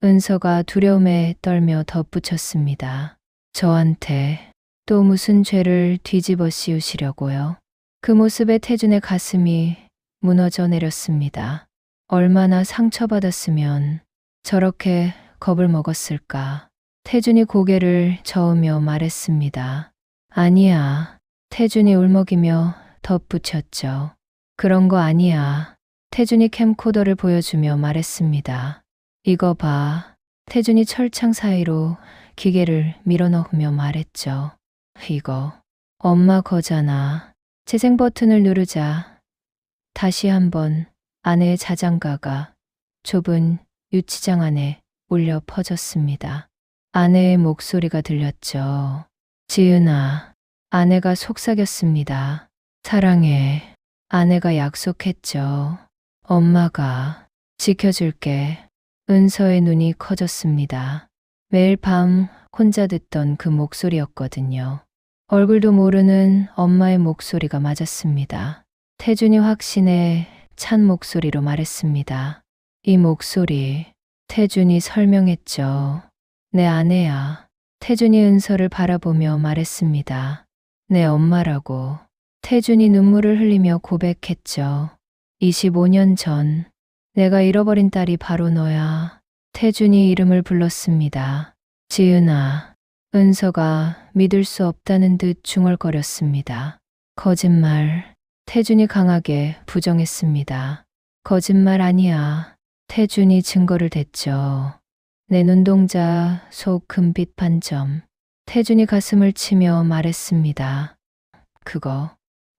은서가 두려움에 떨며 덧붙였습니다. 저한테 또 무슨 죄를 뒤집어 씌우시려고요? 그 모습에 태준의 가슴이 무너져 내렸습니다. 얼마나 상처받았으면 저렇게 겁을 먹었을까. 태준이 고개를 저으며 말했습니다. 아니야. 태준이 울먹이며 덧붙였죠. 그런 거 아니야. 태준이 캠코더를 보여주며 말했습니다. 이거 봐. 태준이 철창 사이로 기계를 밀어넣으며 말했죠. 이거 엄마 거잖아. 재생 버튼을 누르자 다시 한번 아내의 자장가가 좁은 유치장 안에 울려 퍼졌습니다. 아내의 목소리가 들렸죠. 지은아, 아내가 속삭였습니다. 사랑해. 아내가 약속했죠. 엄마가 지켜줄게. 은서의 눈이 커졌습니다. 매일 밤 혼자 듣던 그 목소리였거든요. 얼굴도 모르는 엄마의 목소리가 맞았습니다. 태준이 확신에 찬 목소리로 말했습니다. 이 목소리, 태준이 설명했죠. 내 아내야. 태준이 은서를 바라보며 말했습니다. 내 엄마라고. 태준이 눈물을 흘리며 고백했죠. 25년 전, 내가 잃어버린 딸이 바로 너야. 태준이 이름을 불렀습니다. 지은아. 은서가 믿을 수 없다는 듯 중얼거렸습니다. 거짓말. 태준이 강하게 부정했습니다. 거짓말 아니야. 태준이 증거를 댔죠. 내 눈동자 속 금빛 반점. 태준이 가슴을 치며 말했습니다. 그거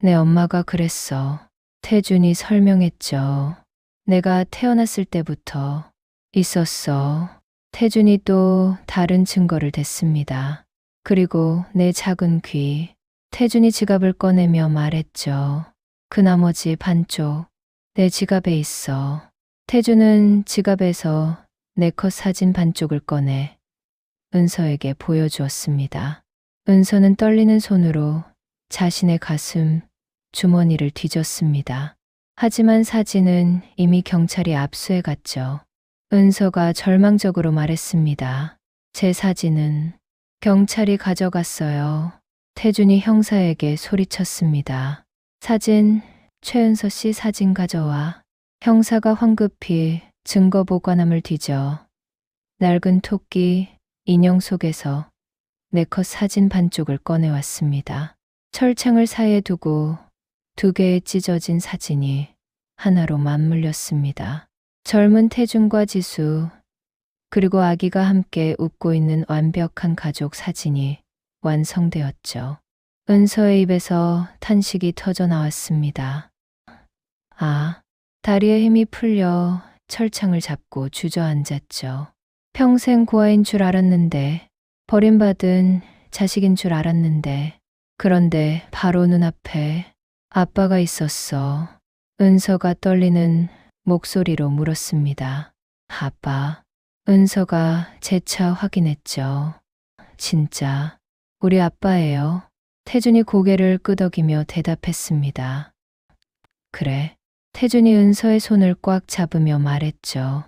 내 엄마가 그랬어. 태준이 설명했죠. 내가 태어났을 때부터 있었어. 태준이 또 다른 증거를 댔습니다. 그리고 내 작은 귀. 태준이 지갑을 꺼내며 말했죠. 그 나머지 반쪽 내 지갑에 있어. 태준은 지갑에서 네컷 사진 반쪽을 꺼내 은서에게 보여주었습니다. 은서는 떨리는 손으로 자신의 가슴 주머니를 뒤졌습니다. 하지만 사진은 이미 경찰이 압수해 갔죠. 은서가 절망적으로 말했습니다. 제 사진은 경찰이 가져갔어요. 태준이 형사에게 소리쳤습니다. 사진, 최은서 씨 사진 가져와. 형사가 황급히 증거 보관함을 뒤져 낡은 토끼 인형 속에서 네컷 사진 반쪽을 꺼내왔습니다. 철창을 사이에 두고 두 개의 찢어진 사진이 하나로 맞물렸습니다. 젊은 태준과 지수, 그리고 아기가 함께 웃고 있는 완벽한 가족 사진이 완성되었죠. 은서의 입에서 탄식이 터져 나왔습니다. 아, 다리에 힘이 풀려 철창을 잡고 주저앉았죠. 평생 고아인 줄 알았는데, 버림받은 자식인 줄 알았는데, 그런데 바로 눈앞에 아빠가 있었어. 은서가 떨리는 목소리로 물었습니다. 아빠. 은서가 재차 확인했죠. 진짜 우리 아빠예요. 태준이 고개를 끄덕이며 대답했습니다. 그래. 태준이 은서의 손을 꽉 잡으며 말했죠.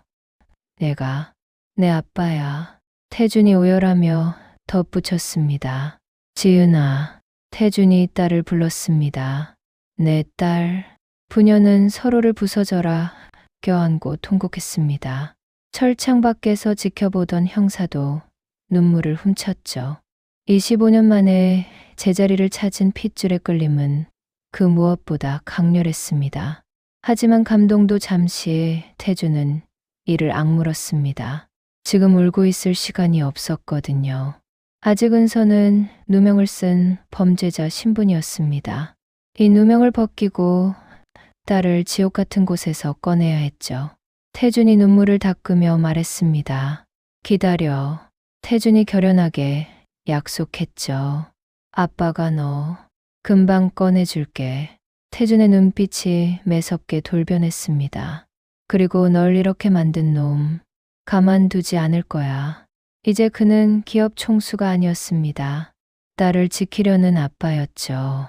내가 내 아빠야. 태준이 오열하며 덧붙였습니다. 지은아. 태준이 딸을 불렀습니다. 내 딸. 부녀는 서로를 부서져라 껴안고 통곡했습니다. 철창 밖에서 지켜보던 형사도 눈물을 훔쳤죠. 25년 만에 제자리를 찾은 핏줄의 끌림은 그 무엇보다 강렬했습니다. 하지만 감동도 잠시 태준은 이를 악물었습니다. 지금 울고 있을 시간이 없었거든요. 아직 은서는 누명을 쓴 범죄자 신분이었습니다. 이 누명을 벗기고 딸을 지옥 같은 곳에서 꺼내야 했죠. 태준이 눈물을 닦으며 말했습니다. 기다려. 태준이 결연하게 약속했죠. 아빠가 너 금방 꺼내줄게. 태준의 눈빛이 매섭게 돌변했습니다. 그리고 널 이렇게 만든 놈 가만두지 않을 거야. 이제 그는 기업 총수가 아니었습니다. 딸을 지키려는 아빠였죠.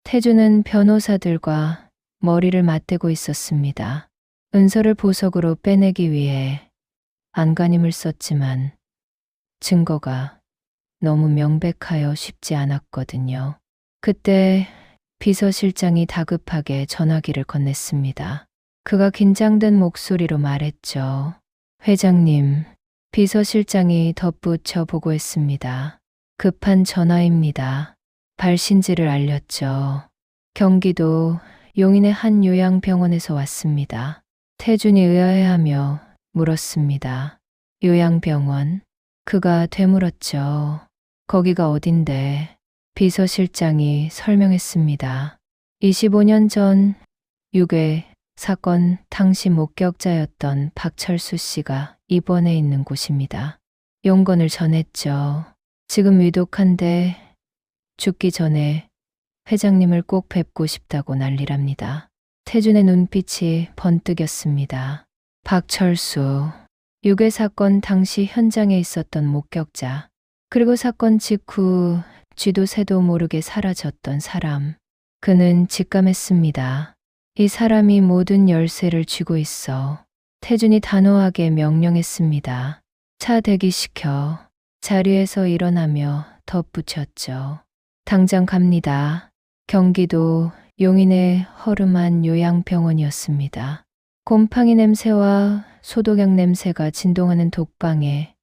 태준은 변호사들과 머리를 맞대고 있었습니다. 은서를 보석으로 빼내기 위해 안간힘을 썼지만 증거가 너무 명백하여 쉽지 않았거든요. 그때 비서실장이 다급하게 전화기를 건넸습니다. 그가 긴장된 목소리로 말했죠. 회장님, 비서실장이 덧붙여 보고했습니다. 급한 전화입니다. 발신지를 알렸죠. 경기도 용인의 한 요양병원에서 왔습니다. 태준이 의아해하며 물었습니다. 요양병원? 그가 되물었죠. 거기가 어딘데? 비서실장이 설명했습니다. 25년 전 6회 사건 당시 목격자였던 박철수 씨가 입원해 있는 곳입니다. 용건을 전했죠. 지금 위독한데 죽기 전에 회장님을 꼭 뵙고 싶다고 난리랍니다. 태준의 눈빛이 번뜩였습니다. 박철수, 유괴 사건 당시 현장에 있었던 목격자, 그리고 사건 직후 쥐도 새도 모르게 사라졌던 사람. 그는 직감했습니다. 이 사람이 모든 열쇠를 쥐고 있어. 태준이 단호하게 명령했습니다. 차 대기시켜. 자리에서 일어나며 덧붙였죠. 당장 갑니다. 경기도 용인의 허름한 요양병원이었습니다. 곰팡이 냄새와 소독약 냄새가 진동하는 독방에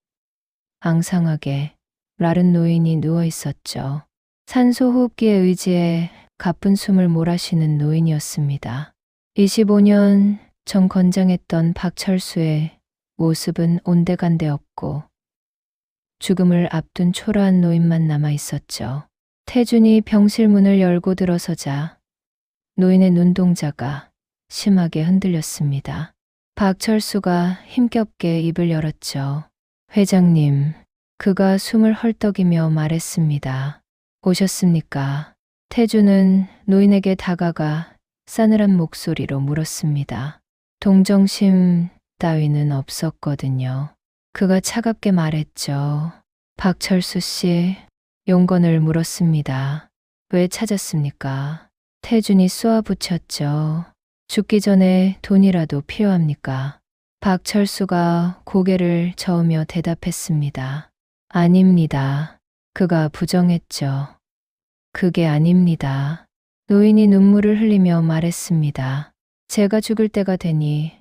앙상하게 마른 노인이 누워 있었죠. 산소 호흡기에 의지해 가쁜 숨을 몰아쉬는 노인이었습니다. 25년 전 건장했던 박철수의 모습은 온데간데 없고 죽음을 앞둔 초라한 노인만 남아 있었죠. 태준이 병실 문을 열고 들어서자 노인의 눈동자가 심하게 흔들렸습니다. 박철수가 힘겹게 입을 열었죠. 회장님, 그가 숨을 헐떡이며 말했습니다. 오셨습니까? 태준은 노인에게 다가가 싸늘한 목소리로 물었습니다. 동정심 따위는 없었거든요. 그가 차갑게 말했죠. 박철수 씨, 용건을 물었습니다. 왜 찾았습니까? 태준이 쏘아붙였죠. 죽기 전에 돈이라도 필요합니까? 박철수가 고개를 저으며 대답했습니다. 아닙니다. 그가 부정했죠. 그게 아닙니다. 노인이 눈물을 흘리며 말했습니다. 제가 죽을 때가 되니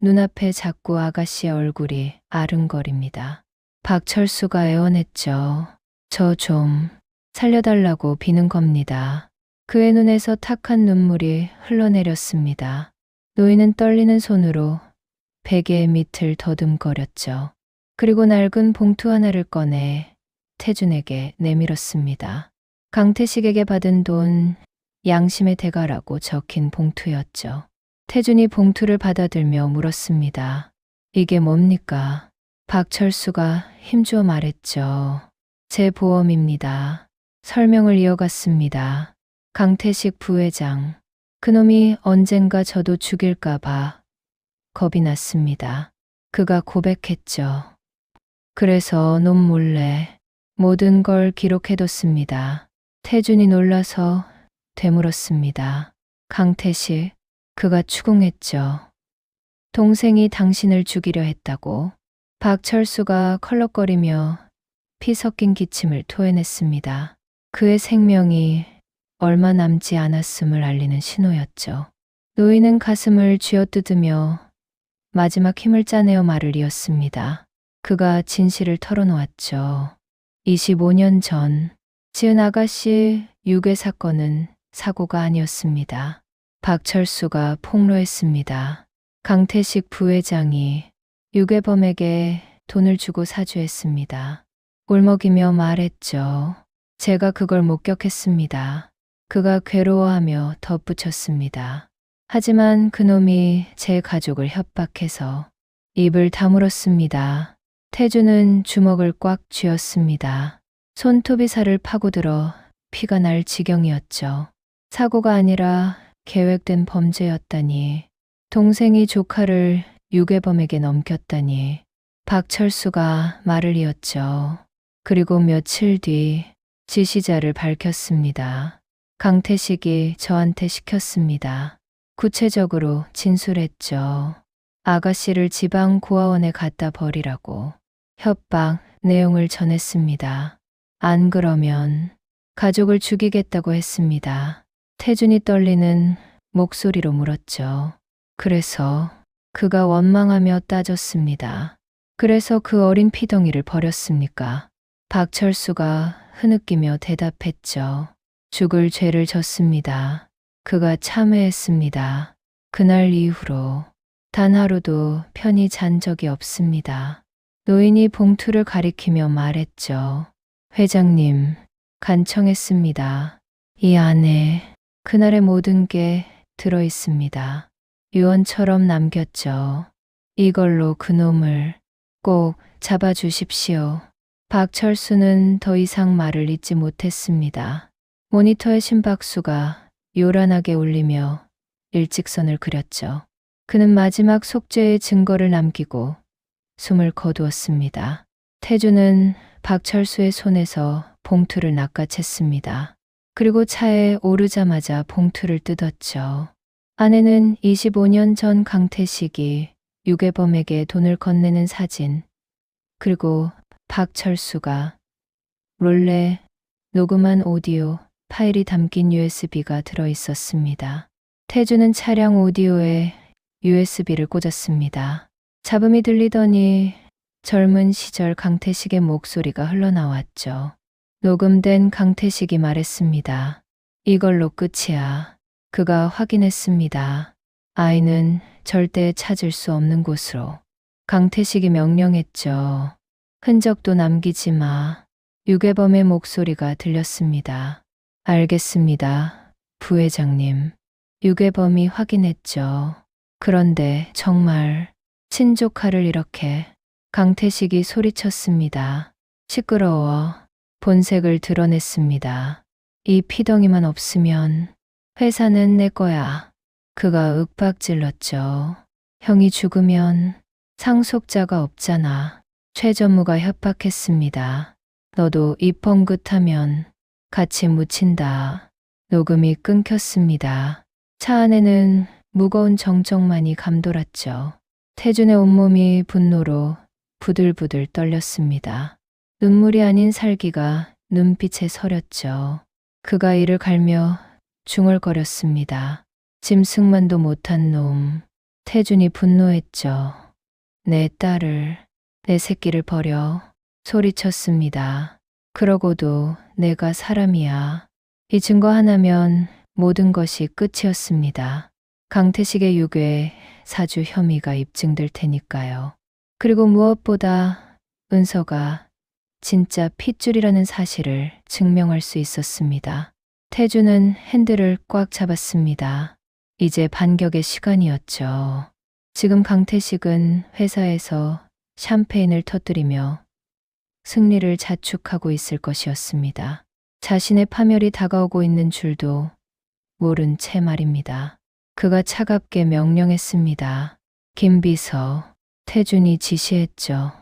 눈앞에 자꾸 아가씨의 얼굴이 아른거립니다. 박철수가 애원했죠. 저 좀 살려달라고 비는 겁니다. 그의 눈에서 탁한 눈물이 흘러내렸습니다. 노인은 떨리는 손으로 베개의 밑을 더듬거렸죠. 그리고 낡은 봉투 하나를 꺼내 태준에게 내밀었습니다. 강태식에게 받은 돈, 양심의 대가라고 적힌 봉투였죠. 태준이 봉투를 받아들며 물었습니다. 이게 뭡니까? 박철수가 힘주어 말했죠. 제 보험입니다. 설명을 이어갔습니다. 강태식 부회장, 그놈이 언젠가 저도 죽일까봐 겁이 났습니다. 그가 고백했죠. 그래서 놈 몰래 모든 걸 기록해뒀습니다. 태준이 놀라서 되물었습니다. 강태식, 그가 추궁했죠. 동생이 당신을 죽이려 했다고. 박철수가 컬럭거리며 피 섞인 기침을 토해냈습니다. 그의 생명이 얼마 남지 않았음을 알리는 신호였죠. 노인은 가슴을 쥐어뜯으며 마지막 힘을 짜내어 말을 이었습니다. 그가 진실을 털어놓았죠. 25년 전 지은 아가씨 유괴 사건은 사고가 아니었습니다. 박철수가 폭로했습니다. 강태식 부회장이 유괴범에게 돈을 주고 사주했습니다. 울먹이며 말했죠. 제가 그걸 목격했습니다. 그가 괴로워하며 덧붙였습니다. 하지만 그놈이 제 가족을 협박해서 입을 다물었습니다. 태준은 주먹을 꽉 쥐었습니다. 손톱이 살을 파고들어 피가 날 지경이었죠. 사고가 아니라 계획된 범죄였다니. 동생이 조카를 유괴범에게 넘겼다니. 박철수가 말을 이었죠. 그리고 며칠 뒤 지시자를 밝혔습니다. 강태식이 저한테 시켰습니다. 구체적으로 진술했죠. 아가씨를 지방 고아원에 갖다 버리라고 협박 내용을 전했습니다. 안 그러면 가족을 죽이겠다고 했습니다. 태준이 떨리는 목소리로 물었죠. 그래서 그가 원망하며 따졌습니다. 그래서 그 어린 피덩이를 버렸습니까? 박철수가 흐느끼며 대답했죠. 죽을 죄를 졌습니다. 그가 참회했습니다. 그날 이후로 단 하루도 편히 잔 적이 없습니다. 노인이 봉투를 가리키며 말했죠. 회장님, 간청했습니다. 이 안에 그날의 모든 게 들어 있습니다. 유언처럼 남겼죠. 이걸로 그놈을 꼭 잡아주십시오. 박철수는 더 이상 말을 잇지 못했습니다. 모니터의 심박수가 요란하게 울리며 일직선을 그렸죠. 그는 마지막 속죄의 증거를 남기고 숨을 거두었습니다. 태주는 박철수의 손에서 봉투를 낚아챘습니다. 그리고 차에 오르자마자 봉투를 뜯었죠. 안에는 25년 전 강태식이 유괴범에게 돈을 건네는 사진, 그리고 박철수가 몰래 녹음한 오디오 파일이 담긴 USB가 들어 있었습니다. 태주는 차량 오디오에 USB를 꽂았습니다. 잡음이 들리더니 젊은 시절 강태식의 목소리가 흘러나왔죠. 녹음된 강태식이 말했습니다. 이걸로 끝이야. 그가 확인했습니다. 아이는 절대 찾을 수 없는 곳으로. 강태식이 명령했죠. 흔적도 남기지 마. 유괴범의 목소리가 들렸습니다. 알겠습니다, 부회장님. 유괴범이 확인했죠. 그런데 정말 친조카를 이렇게. 강태식이 소리쳤습니다. 시끄러워. 본색을 드러냈습니다. 이 피덩이만 없으면 회사는 내 거야. 그가 윽박질렀죠. 형이 죽으면 상속자가 없잖아. 최 전무가 협박했습니다. 너도 입 뻥긋하면 같이 묻힌다. 녹음이 끊겼습니다. 차 안에는 무거운 정적만이 감돌았죠. 태준의 온몸이 분노로 부들부들 떨렸습니다. 눈물이 아닌 살기가 눈빛에 서렸죠. 그가 이를 갈며 중얼거렸습니다. 짐승만도 못한 놈. 태준이 분노했죠. 내 딸을, 내 새끼를 버려. 소리쳤습니다. 그러고도 내가 사람이야. 이 증거 하나면 모든 것이 끝이었습니다. 강태식의 유괴, 사주 혐의가 입증될 테니까요. 그리고 무엇보다 은서가 진짜 핏줄이라는 사실을 증명할 수 있었습니다. 태주는 핸들을 꽉 잡았습니다. 이제 반격의 시간이었죠. 지금 강태식은 회사에서 샴페인을 터뜨리며 승리를 자축하고 있을 것이었습니다. 자신의 파멸이 다가오고 있는 줄도 모른 채 말입니다. 그가 차갑게 명령했습니다. 김비서, 태준이 지시했죠.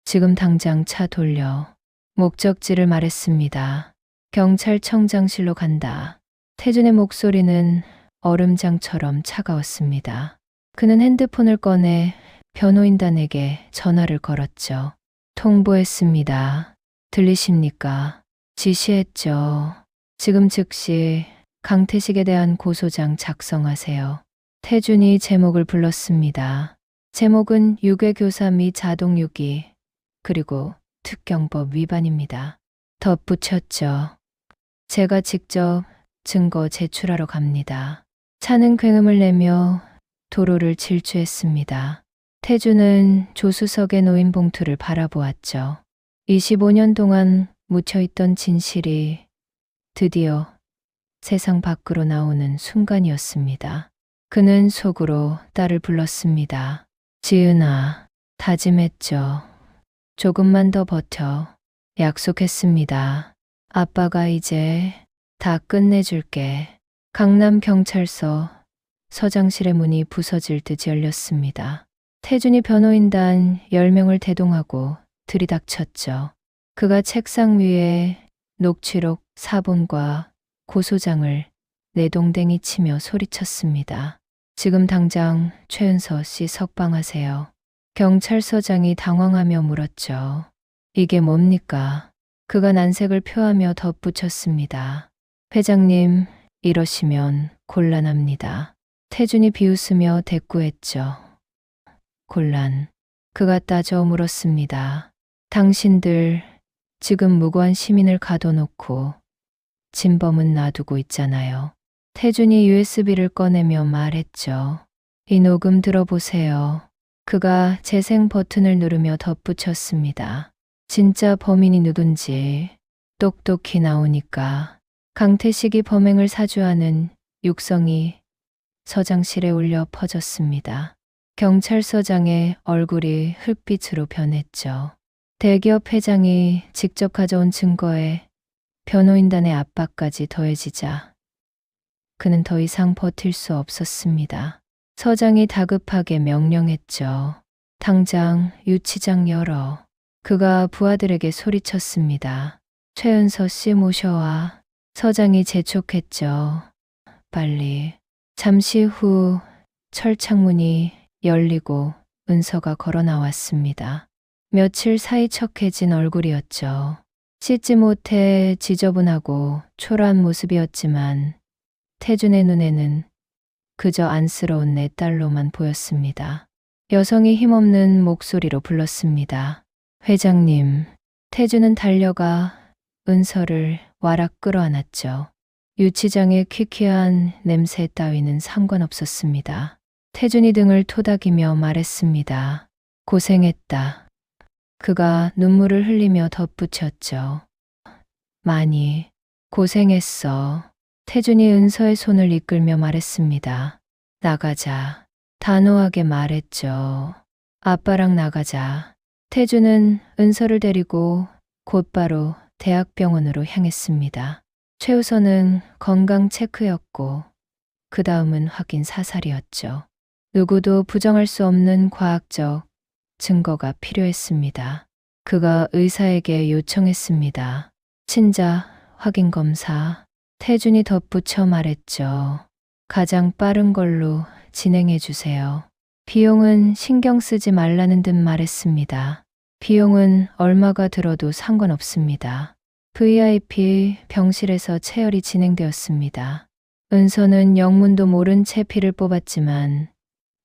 지금 당장 차 돌려. 목적지를 말했습니다. 경찰청장실로 간다. 태준의 목소리는 얼음장처럼 차가웠습니다. 그는 핸드폰을 꺼내 변호인단에게 전화를 걸었죠. 통보했습니다. 들리십니까? 지시했죠. 지금 즉시 강태식에 대한 고소장 작성하세요. 태준이 제목을 불렀습니다. 제목은 유괴교사 및 자동유기, 그리고 특경법 위반입니다. 덧붙였죠. 제가 직접 증거 제출하러 갑니다. 차는 굉음을 내며 도로를 질주했습니다. 태준은 조수석에 놓인 봉투를 바라보았죠. 25년 동안 묻혀있던 진실이 드디어 세상 밖으로 나오는 순간이었습니다. 그는 속으로 딸을 불렀습니다. 지은아, 다짐했죠. 조금만 더 버텨. 약속했습니다. 아빠가 이제 다 끝내줄게. 강남경찰서 서장실의 문이 부서질 듯 열렸습니다. 태준이 변호인단 10명을 대동하고 들이닥쳤죠. 그가 책상 위에 녹취록 사본과 고소장을 내동댕이 치며 소리쳤습니다. 지금 당장 최은서 씨 석방하세요. 경찰서장이 당황하며 물었죠. 이게 뭡니까? 그가 난색을 표하며 덧붙였습니다. 회장님, 이러시면 곤란합니다. 태준이 비웃으며 대꾸했죠. 곤란. 그가 따져 물었습니다. 당신들 지금 무고한 시민을 가둬놓고 진범은 놔두고 있잖아요. 태준이 USB를 꺼내며 말했죠. 이 녹음 들어보세요. 그가 재생 버튼을 누르며 덧붙였습니다. 진짜 범인이 누군지 똑똑히 나오니까 강태식이 범행을 사주하는 육성이 서장실에 울려 퍼졌습니다. 경찰서장의 얼굴이 흙빛으로 변했죠. 대기업 회장이 직접 가져온 증거에 변호인단의 압박까지 더해지자 그는 더 이상 버틸 수 없었습니다. 서장이 다급하게 명령했죠. 당장 유치장 열어. 그가 부하들에게 소리쳤습니다. 최은서 씨 모셔와. 서장이 재촉했죠. 빨리. 잠시 후 철창문이 열리고 은서가 걸어 나왔습니다. 며칠 사이 척해진 얼굴이었죠. 씻지 못해 지저분하고 초라한 모습이었지만 태준의 눈에는 그저 안쓰러운 내 딸로만 보였습니다. 여성이 힘없는 목소리로 불렀습니다. 회장님. 태준은 달려가 은서를 와락 끌어안았죠. 유치장의 퀴퀴한 냄새 따위는 상관없었습니다. 태준이 등을 토닥이며 말했습니다. 고생했다. 그가 눈물을 흘리며 덧붙였죠. 많이 고생했어. 태준이 은서의 손을 이끌며 말했습니다. 나가자. 단호하게 말했죠. 아빠랑 나가자. 태준은 은서를 데리고 곧바로 대학병원으로 향했습니다. 최우선은 건강 체크였고 그 다음은 확인 사살이었죠. 누구도 부정할 수 없는 과학적 증거가 필요했습니다. 그가 의사에게 요청했습니다. 친자 확인 검사. 태준이 덧붙여 말했죠. 가장 빠른 걸로 진행해 주세요. 비용은 신경 쓰지 말라는 듯 말했습니다. 비용은 얼마가 들어도 상관없습니다. VIP 병실에서 체열이 진행되었습니다. 은서는 영문도 모른 채 피를 뽑았지만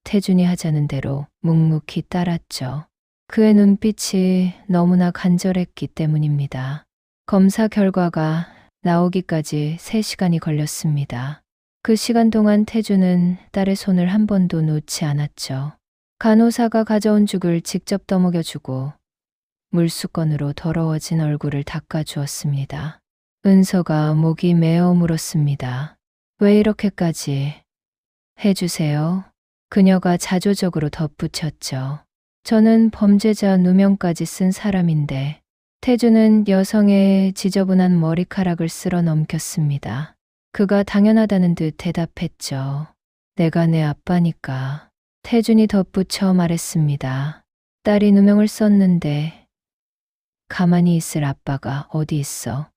태준이 하자는 대로 묵묵히 따랐죠. 그의 눈빛이 너무나 간절했기 때문입니다. 검사 결과가 나오기까지 3시간이 걸렸습니다. 그 시간 동안 태준은 딸의 손을 한 번도 놓지 않았죠. 간호사가 가져온 죽을 직접 떠먹여주고 물수건으로 더러워진 얼굴을 닦아주었습니다. 은서가 목이 메어 물었습니다. 왜 이렇게까지 해주세요? 그녀가 자조적으로 덧붙였죠. 저는 범죄자 누명까지 쓴 사람인데. 태준은 여성의 지저분한 머리카락을 쓸어 넘겼습니다. 그가 당연하다는 듯 대답했죠. 내가 내 아빠니까. 태준이 덧붙여 말했습니다. 딸이 누명을 썼는데 가만히 있을 아빠가 어디 있어?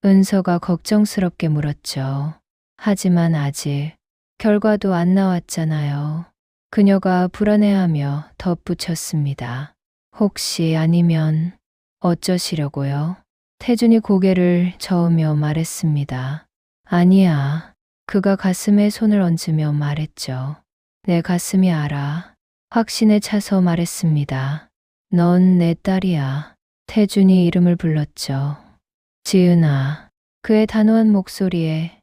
은서가 걱정스럽게 물었죠. 하지만 아직 결과도 안 나왔잖아요. 그녀가 불안해하며 덧붙였습니다. 혹시 아니면 어쩌시려고요? 태준이 고개를 저으며 말했습니다. 아니야. 그가 가슴에 손을 얹으며 말했죠. 내 가슴이 알아. 확신에 차서 말했습니다. 넌 내 딸이야. 태준이 이름을 불렀죠. 지은아. 그의 단호한 목소리에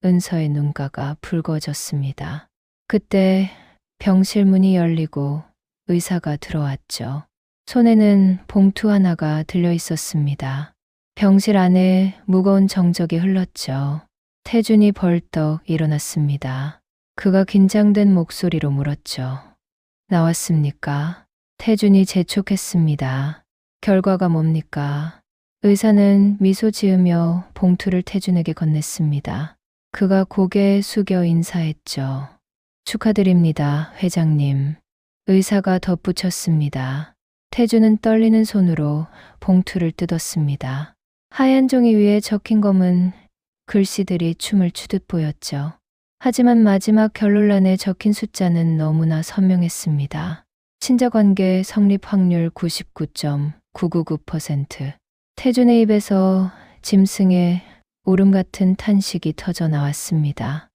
은서의 눈가가 붉어졌습니다. 그때 병실 문이 열리고 의사가 들어왔죠. 손에는 봉투 하나가 들려 있었습니다. 병실 안에 무거운 정적이 흘렀죠. 태준이 벌떡 일어났습니다. 그가 긴장된 목소리로 물었죠. 나왔습니까? 태준이 재촉했습니다. 결과가 뭡니까? 의사는 미소 지으며 봉투를 태준에게 건넸습니다. 그가 고개 숙여 인사했죠. 축하드립니다, 회장님. 의사가 덧붙였습니다. 태준은 떨리는 손으로 봉투를 뜯었습니다. 하얀 종이 위에 적힌 검은 글씨들이 춤을 추듯 보였죠. 하지만 마지막 결론란에 적힌 숫자는 너무나 선명했습니다. 친자관계 성립 확률 99.999%. 태준의 입에서 짐승의 울음 같은 탄식이 터져 나왔습니다.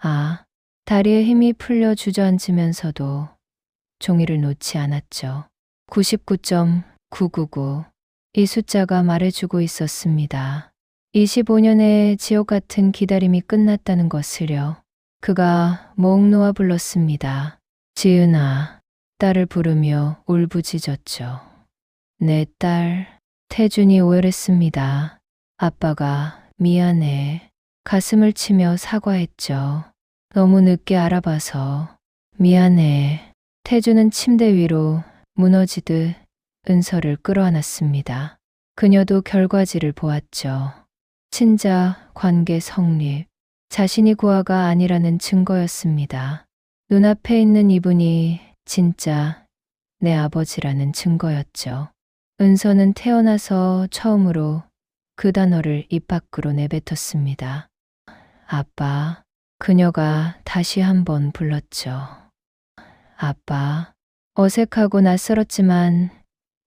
아, 다리에 힘이 풀려 주저앉으면서도 종이를 놓지 않았죠. 99.999. 이 숫자가 말해주고 있었습니다. 25년의 지옥 같은 기다림이 끝났다는 것을요. 그가 목 놓아 불렀습니다. 지은아. 딸을 부르며 울부짖었죠. 내 딸. 태준이 오열했습니다. 아빠가 미안해. 가슴을 치며 사과했죠. 너무 늦게 알아봐서 미안해. 태주는 침대 위로 무너지듯 은서를 끌어안았습니다. 그녀도 결과지를 보았죠. 친자 관계 성립. 자신이 고아가 아니라는 증거였습니다. 눈앞에 있는 이분이 진짜 내 아버지라는 증거였죠. 은서는 태어나서 처음으로 그 단어를 입 밖으로 내뱉었습니다. 아빠. 그녀가 다시 한번 불렀죠. 아빠. 어색하고 낯설었지만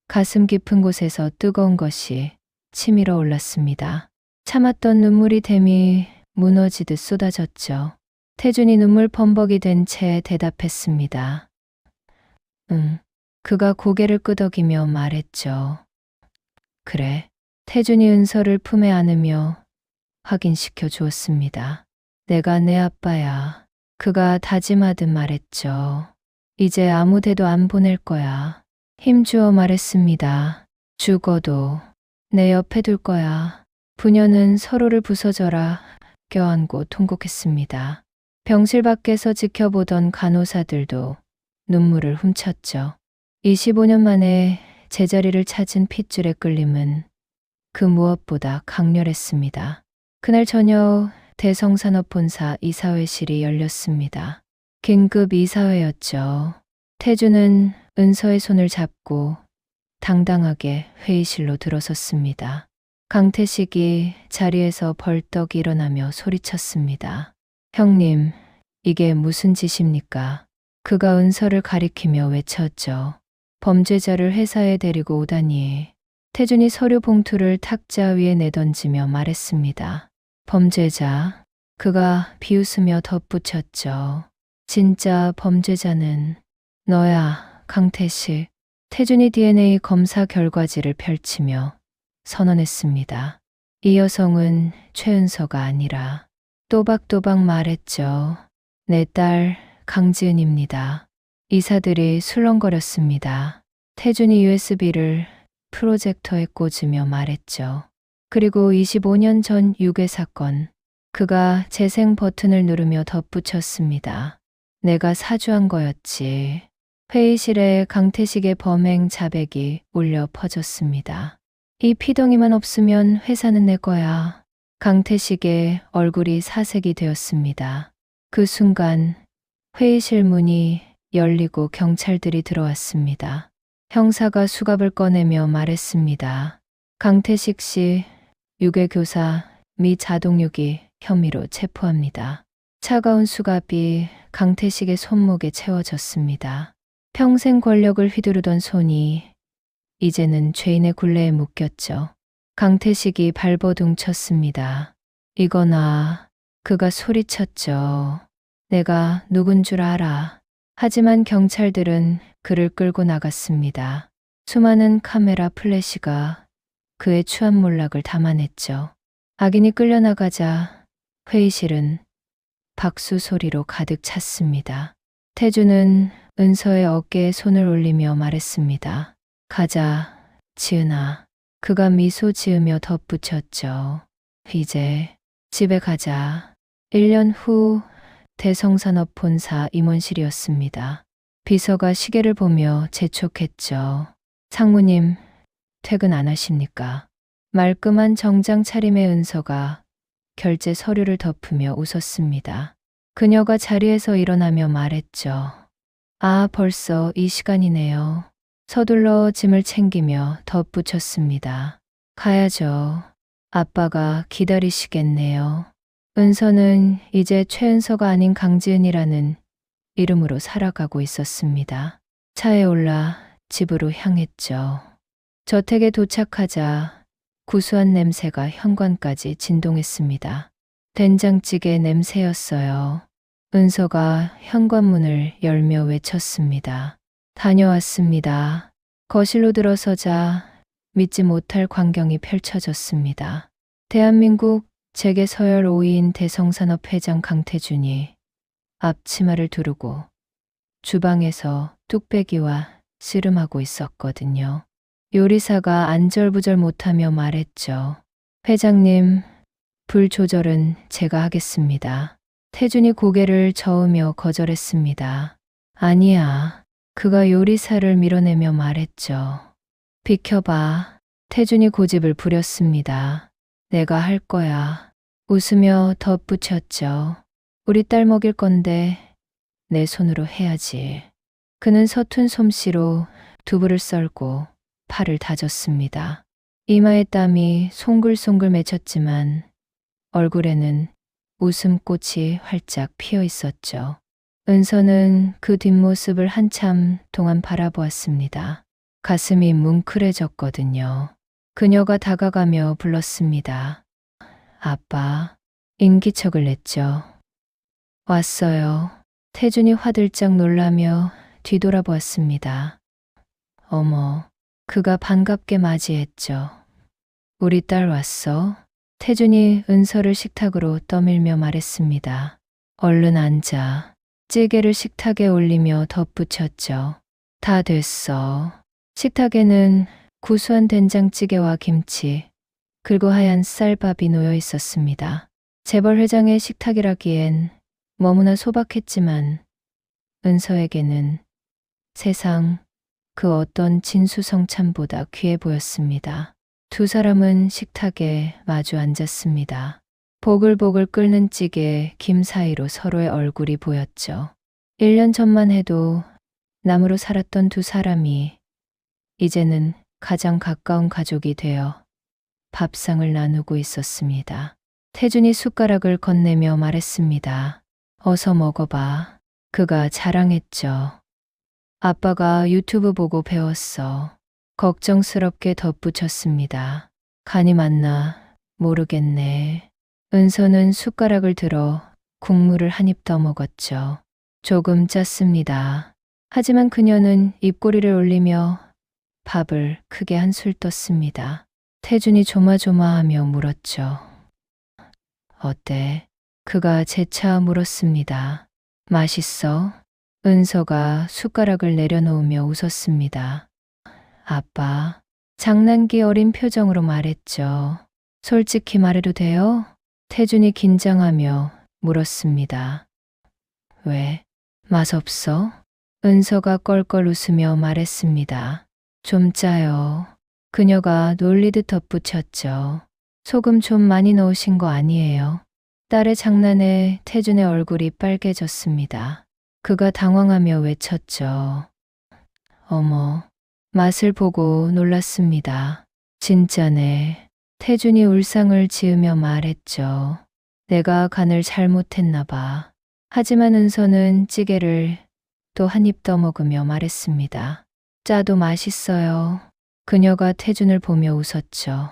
가슴 깊은 곳에서 뜨거운 것이 치밀어 올랐습니다. 참았던 눈물이 댐이 무너지듯 쏟아졌죠. 태준이 눈물 범벅이 된 채 대답했습니다. 응. 그가 고개를 끄덕이며 말했죠. 그래. 태준이 은서를 품에 안으며 확인시켜 주었습니다. 내가 내 아빠야. 그가 다짐하듯 말했죠. 이제 아무 데도 안 보낼 거야. 힘주어 말했습니다. 죽어도 내 옆에 둘 거야. 부녀는 서로를 부서져라 껴안고 통곡했습니다. 병실 밖에서 지켜보던 간호사들도 눈물을 훔쳤죠. 25년 만에 제자리를 찾은 핏줄의 끌림은 그 무엇보다 강렬했습니다. 그날 저녁 대성산업본사 이사회실이 열렸습니다. 긴급 이사회였죠. 태주는 은서의 손을 잡고 당당하게 회의실로 들어섰습니다. 강태식이 자리에서 벌떡 일어나며 소리쳤습니다. 형님, 이게 무슨 짓입니까? 그가 은서를 가리키며 외쳤죠. 범죄자를 회사에 데리고 오다니. 태준이 서류 봉투를 탁자 위에 내던지며 말했습니다. 범죄자. 그가 비웃으며 덧붙였죠. 진짜 범죄자는 너야, 강태식. 태준이 DNA 검사 결과지를 펼치며 선언했습니다. 이 여성은 최은서가 아니라 또박또박 말했죠. 내 딸 강지은입니다. 이사들이 술렁거렸습니다. 태준이 USB를 프로젝터에 꽂으며 말했죠. 그리고 25년 전 유괴 사건. 그가 재생 버튼을 누르며 덧붙였습니다. 내가 사주한 거였지. 회의실에 강태식의 범행 자백이 울려 퍼졌습니다. 이 피덩이만 없으면 회사는 내 거야. 강태식의 얼굴이 사색이 되었습니다. 그 순간 회의실 문이 열리고 경찰들이 들어왔습니다. 형사가 수갑을 꺼내며 말했습니다. 강태식 씨 유괴교사 미 자동유기 혐의로 체포합니다. 차가운 수갑이 강태식의 손목에 채워졌습니다. 평생 권력을 휘두르던 손이 이제는 죄인의 굴레에 묶였죠. 강태식이 발버둥 쳤습니다. 이거나. 그가 소리쳤죠. 내가 누군 줄 알아. 하지만 경찰들은 그를 끌고 나갔습니다. 수많은 카메라 플래시가 그의 추한몰락을 담아냈죠. 악인이 끌려나가자 회의실은 박수 소리로 가득 찼습니다. 태주는 은서의 어깨에 손을 올리며 말했습니다. 가자, 지은아. 그가 미소 지으며 덧붙였죠. 이제 집에 가자. 1년 후 대성산업본사 임원실이었습니다. 비서가 시계를 보며 재촉했죠. 상무님, 퇴근 안 하십니까? 말끔한 정장 차림의 은서가 결제 서류를 덮으며 웃었습니다. 그녀가 자리에서 일어나며 말했죠. 아, 벌써 이 시간이네요. 서둘러 짐을 챙기며 덧붙였습니다. 가야죠. 아빠가 기다리시겠네요. 은서는 이제 최은서가 아닌 강지은이라는 이름으로 살아가고 있었습니다. 차에 올라 집으로 향했죠. 저택에 도착하자 구수한 냄새가 현관까지 진동했습니다. 된장찌개 냄새였어요. 은서가 현관문을 열며 외쳤습니다. 다녀왔습니다. 거실로 들어서자 믿지 못할 광경이 펼쳐졌습니다. 대한민국 재계 서열 5위인 대성산업 회장 강태준이 앞치마를 두르고 주방에서 뚝배기와 씨름하고 있었거든요. 요리사가 안절부절 못하며 말했죠. 회장님, 불 조절은 제가 하겠습니다. 태준이 고개를 저으며 거절했습니다. 아니야. 그가 요리사를 밀어내며 말했죠. 비켜봐. 태준이 고집을 부렸습니다. 내가 할 거야. 웃으며 덧붙였죠. 우리 딸 먹일 건데 내 손으로 해야지. 그는 서툰 솜씨로 두부를 썰고 팔을 다졌습니다. 이마에 땀이 송글송글 맺혔지만 얼굴에는 웃음꽃이 활짝 피어 있었죠. 은서는 그 뒷모습을 한참 동안 바라보았습니다. 가슴이 뭉클해졌거든요. 그녀가 다가가며 불렀습니다. 아빠, 인기척을 냈죠. 왔어요. 태준이 화들짝 놀라며 뒤돌아보았습니다. 어머, 그가 반갑게 맞이했죠. 우리 딸 왔어? 태준이 은서를 식탁으로 떠밀며 말했습니다. 얼른 앉아. 찌개를 식탁에 올리며 덧붙였죠. 다 됐어. 식탁에는 구수한 된장찌개와 김치, 그리고 하얀 쌀밥이 놓여 있었습니다. 재벌 회장의 식탁이라기엔 너무나 소박했지만 은서에게는 세상 그 어떤 진수성찬보다 귀해 보였습니다. 두 사람은 식탁에 마주 앉았습니다. 보글보글 끓는 찌개 김 사이로 서로의 얼굴이 보였죠. 1년 전만 해도 남으로 살았던 두 사람이 이제는 가장 가까운 가족이 되어 밥상을 나누고 있었습니다. 태준이 숟가락을 건네며 말했습니다. 어서 먹어봐. 그가 자랑했죠. 아빠가 유튜브 보고 배웠어. 걱정스럽게 덧붙였습니다. 간이 맞나 모르겠네. 은서는 숟가락을 들어 국물을 한 입 더 먹었죠. 조금 짰습니다. 하지만 그녀는 입꼬리를 올리며 밥을 크게 한술 떴습니다. 태준이 조마조마하며 물었죠. 어때? 그가 재차 물었습니다. 맛있어? 은서가 숟가락을 내려놓으며 웃었습니다. 아빠, 장난기 어린 표정으로 말했죠. 솔직히 말해도 돼요? 태준이 긴장하며 물었습니다. 왜? 맛없어? 은서가 껄껄 웃으며 말했습니다. 좀 짜요. 그녀가 놀리듯 덧붙였죠. 소금 좀 많이 넣으신 거 아니에요? 딸의 장난에 태준의 얼굴이 빨개졌습니다. 그가 당황하며 외쳤죠. 어머, 맛을 보고 놀랐습니다. 진짜네. 태준이 울상을 지으며 말했죠. 내가 간을 잘못했나 봐. 하지만 은서는 찌개를 또 한 입 더 먹으며 말했습니다. 짜도 맛있어요. 그녀가 태준을 보며 웃었죠.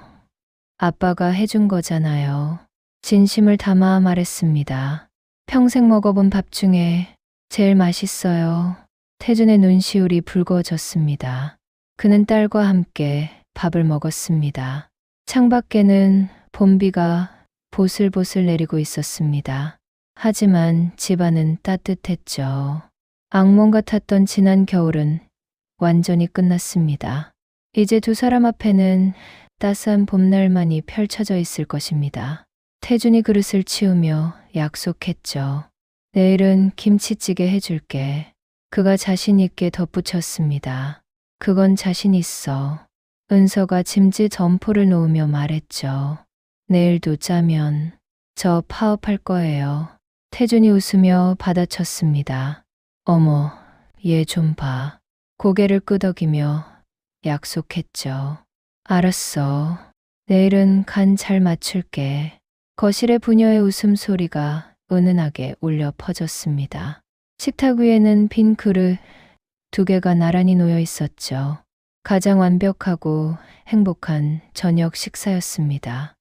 아빠가 해준 거잖아요. 진심을 담아 말했습니다. 평생 먹어본 밥 중에 제일 맛있어요. 태준의 눈시울이 붉어졌습니다. 그는 딸과 함께 밥을 먹었습니다. 창밖에는 봄비가 보슬보슬 내리고 있었습니다. 하지만 집안은 따뜻했죠. 악몽 같았던 지난 겨울은 완전히 끝났습니다. 이제 두 사람 앞에는 따스한 봄날만이 펼쳐져 있을 것입니다. 태준이 그릇을 치우며 약속했죠. 내일은 김치찌개 해줄게. 그가 자신 있게 덧붙였습니다. 그건 자신 있어. 은서가 짐짓 점포를 놓으며 말했죠. 내일도 짜면 저 파업할 거예요. 태준이 웃으며 받아쳤습니다. 어머, 얘 좀 봐. 고개를 끄덕이며 약속했죠. 알았어. 내일은 간 잘 맞출게. 거실에 부녀의 웃음소리가 은은하게 울려 퍼졌습니다. 식탁 위에는 빈 그릇 2개가 나란히 놓여 있었죠. 가장 완벽하고 행복한 저녁 식사였습니다.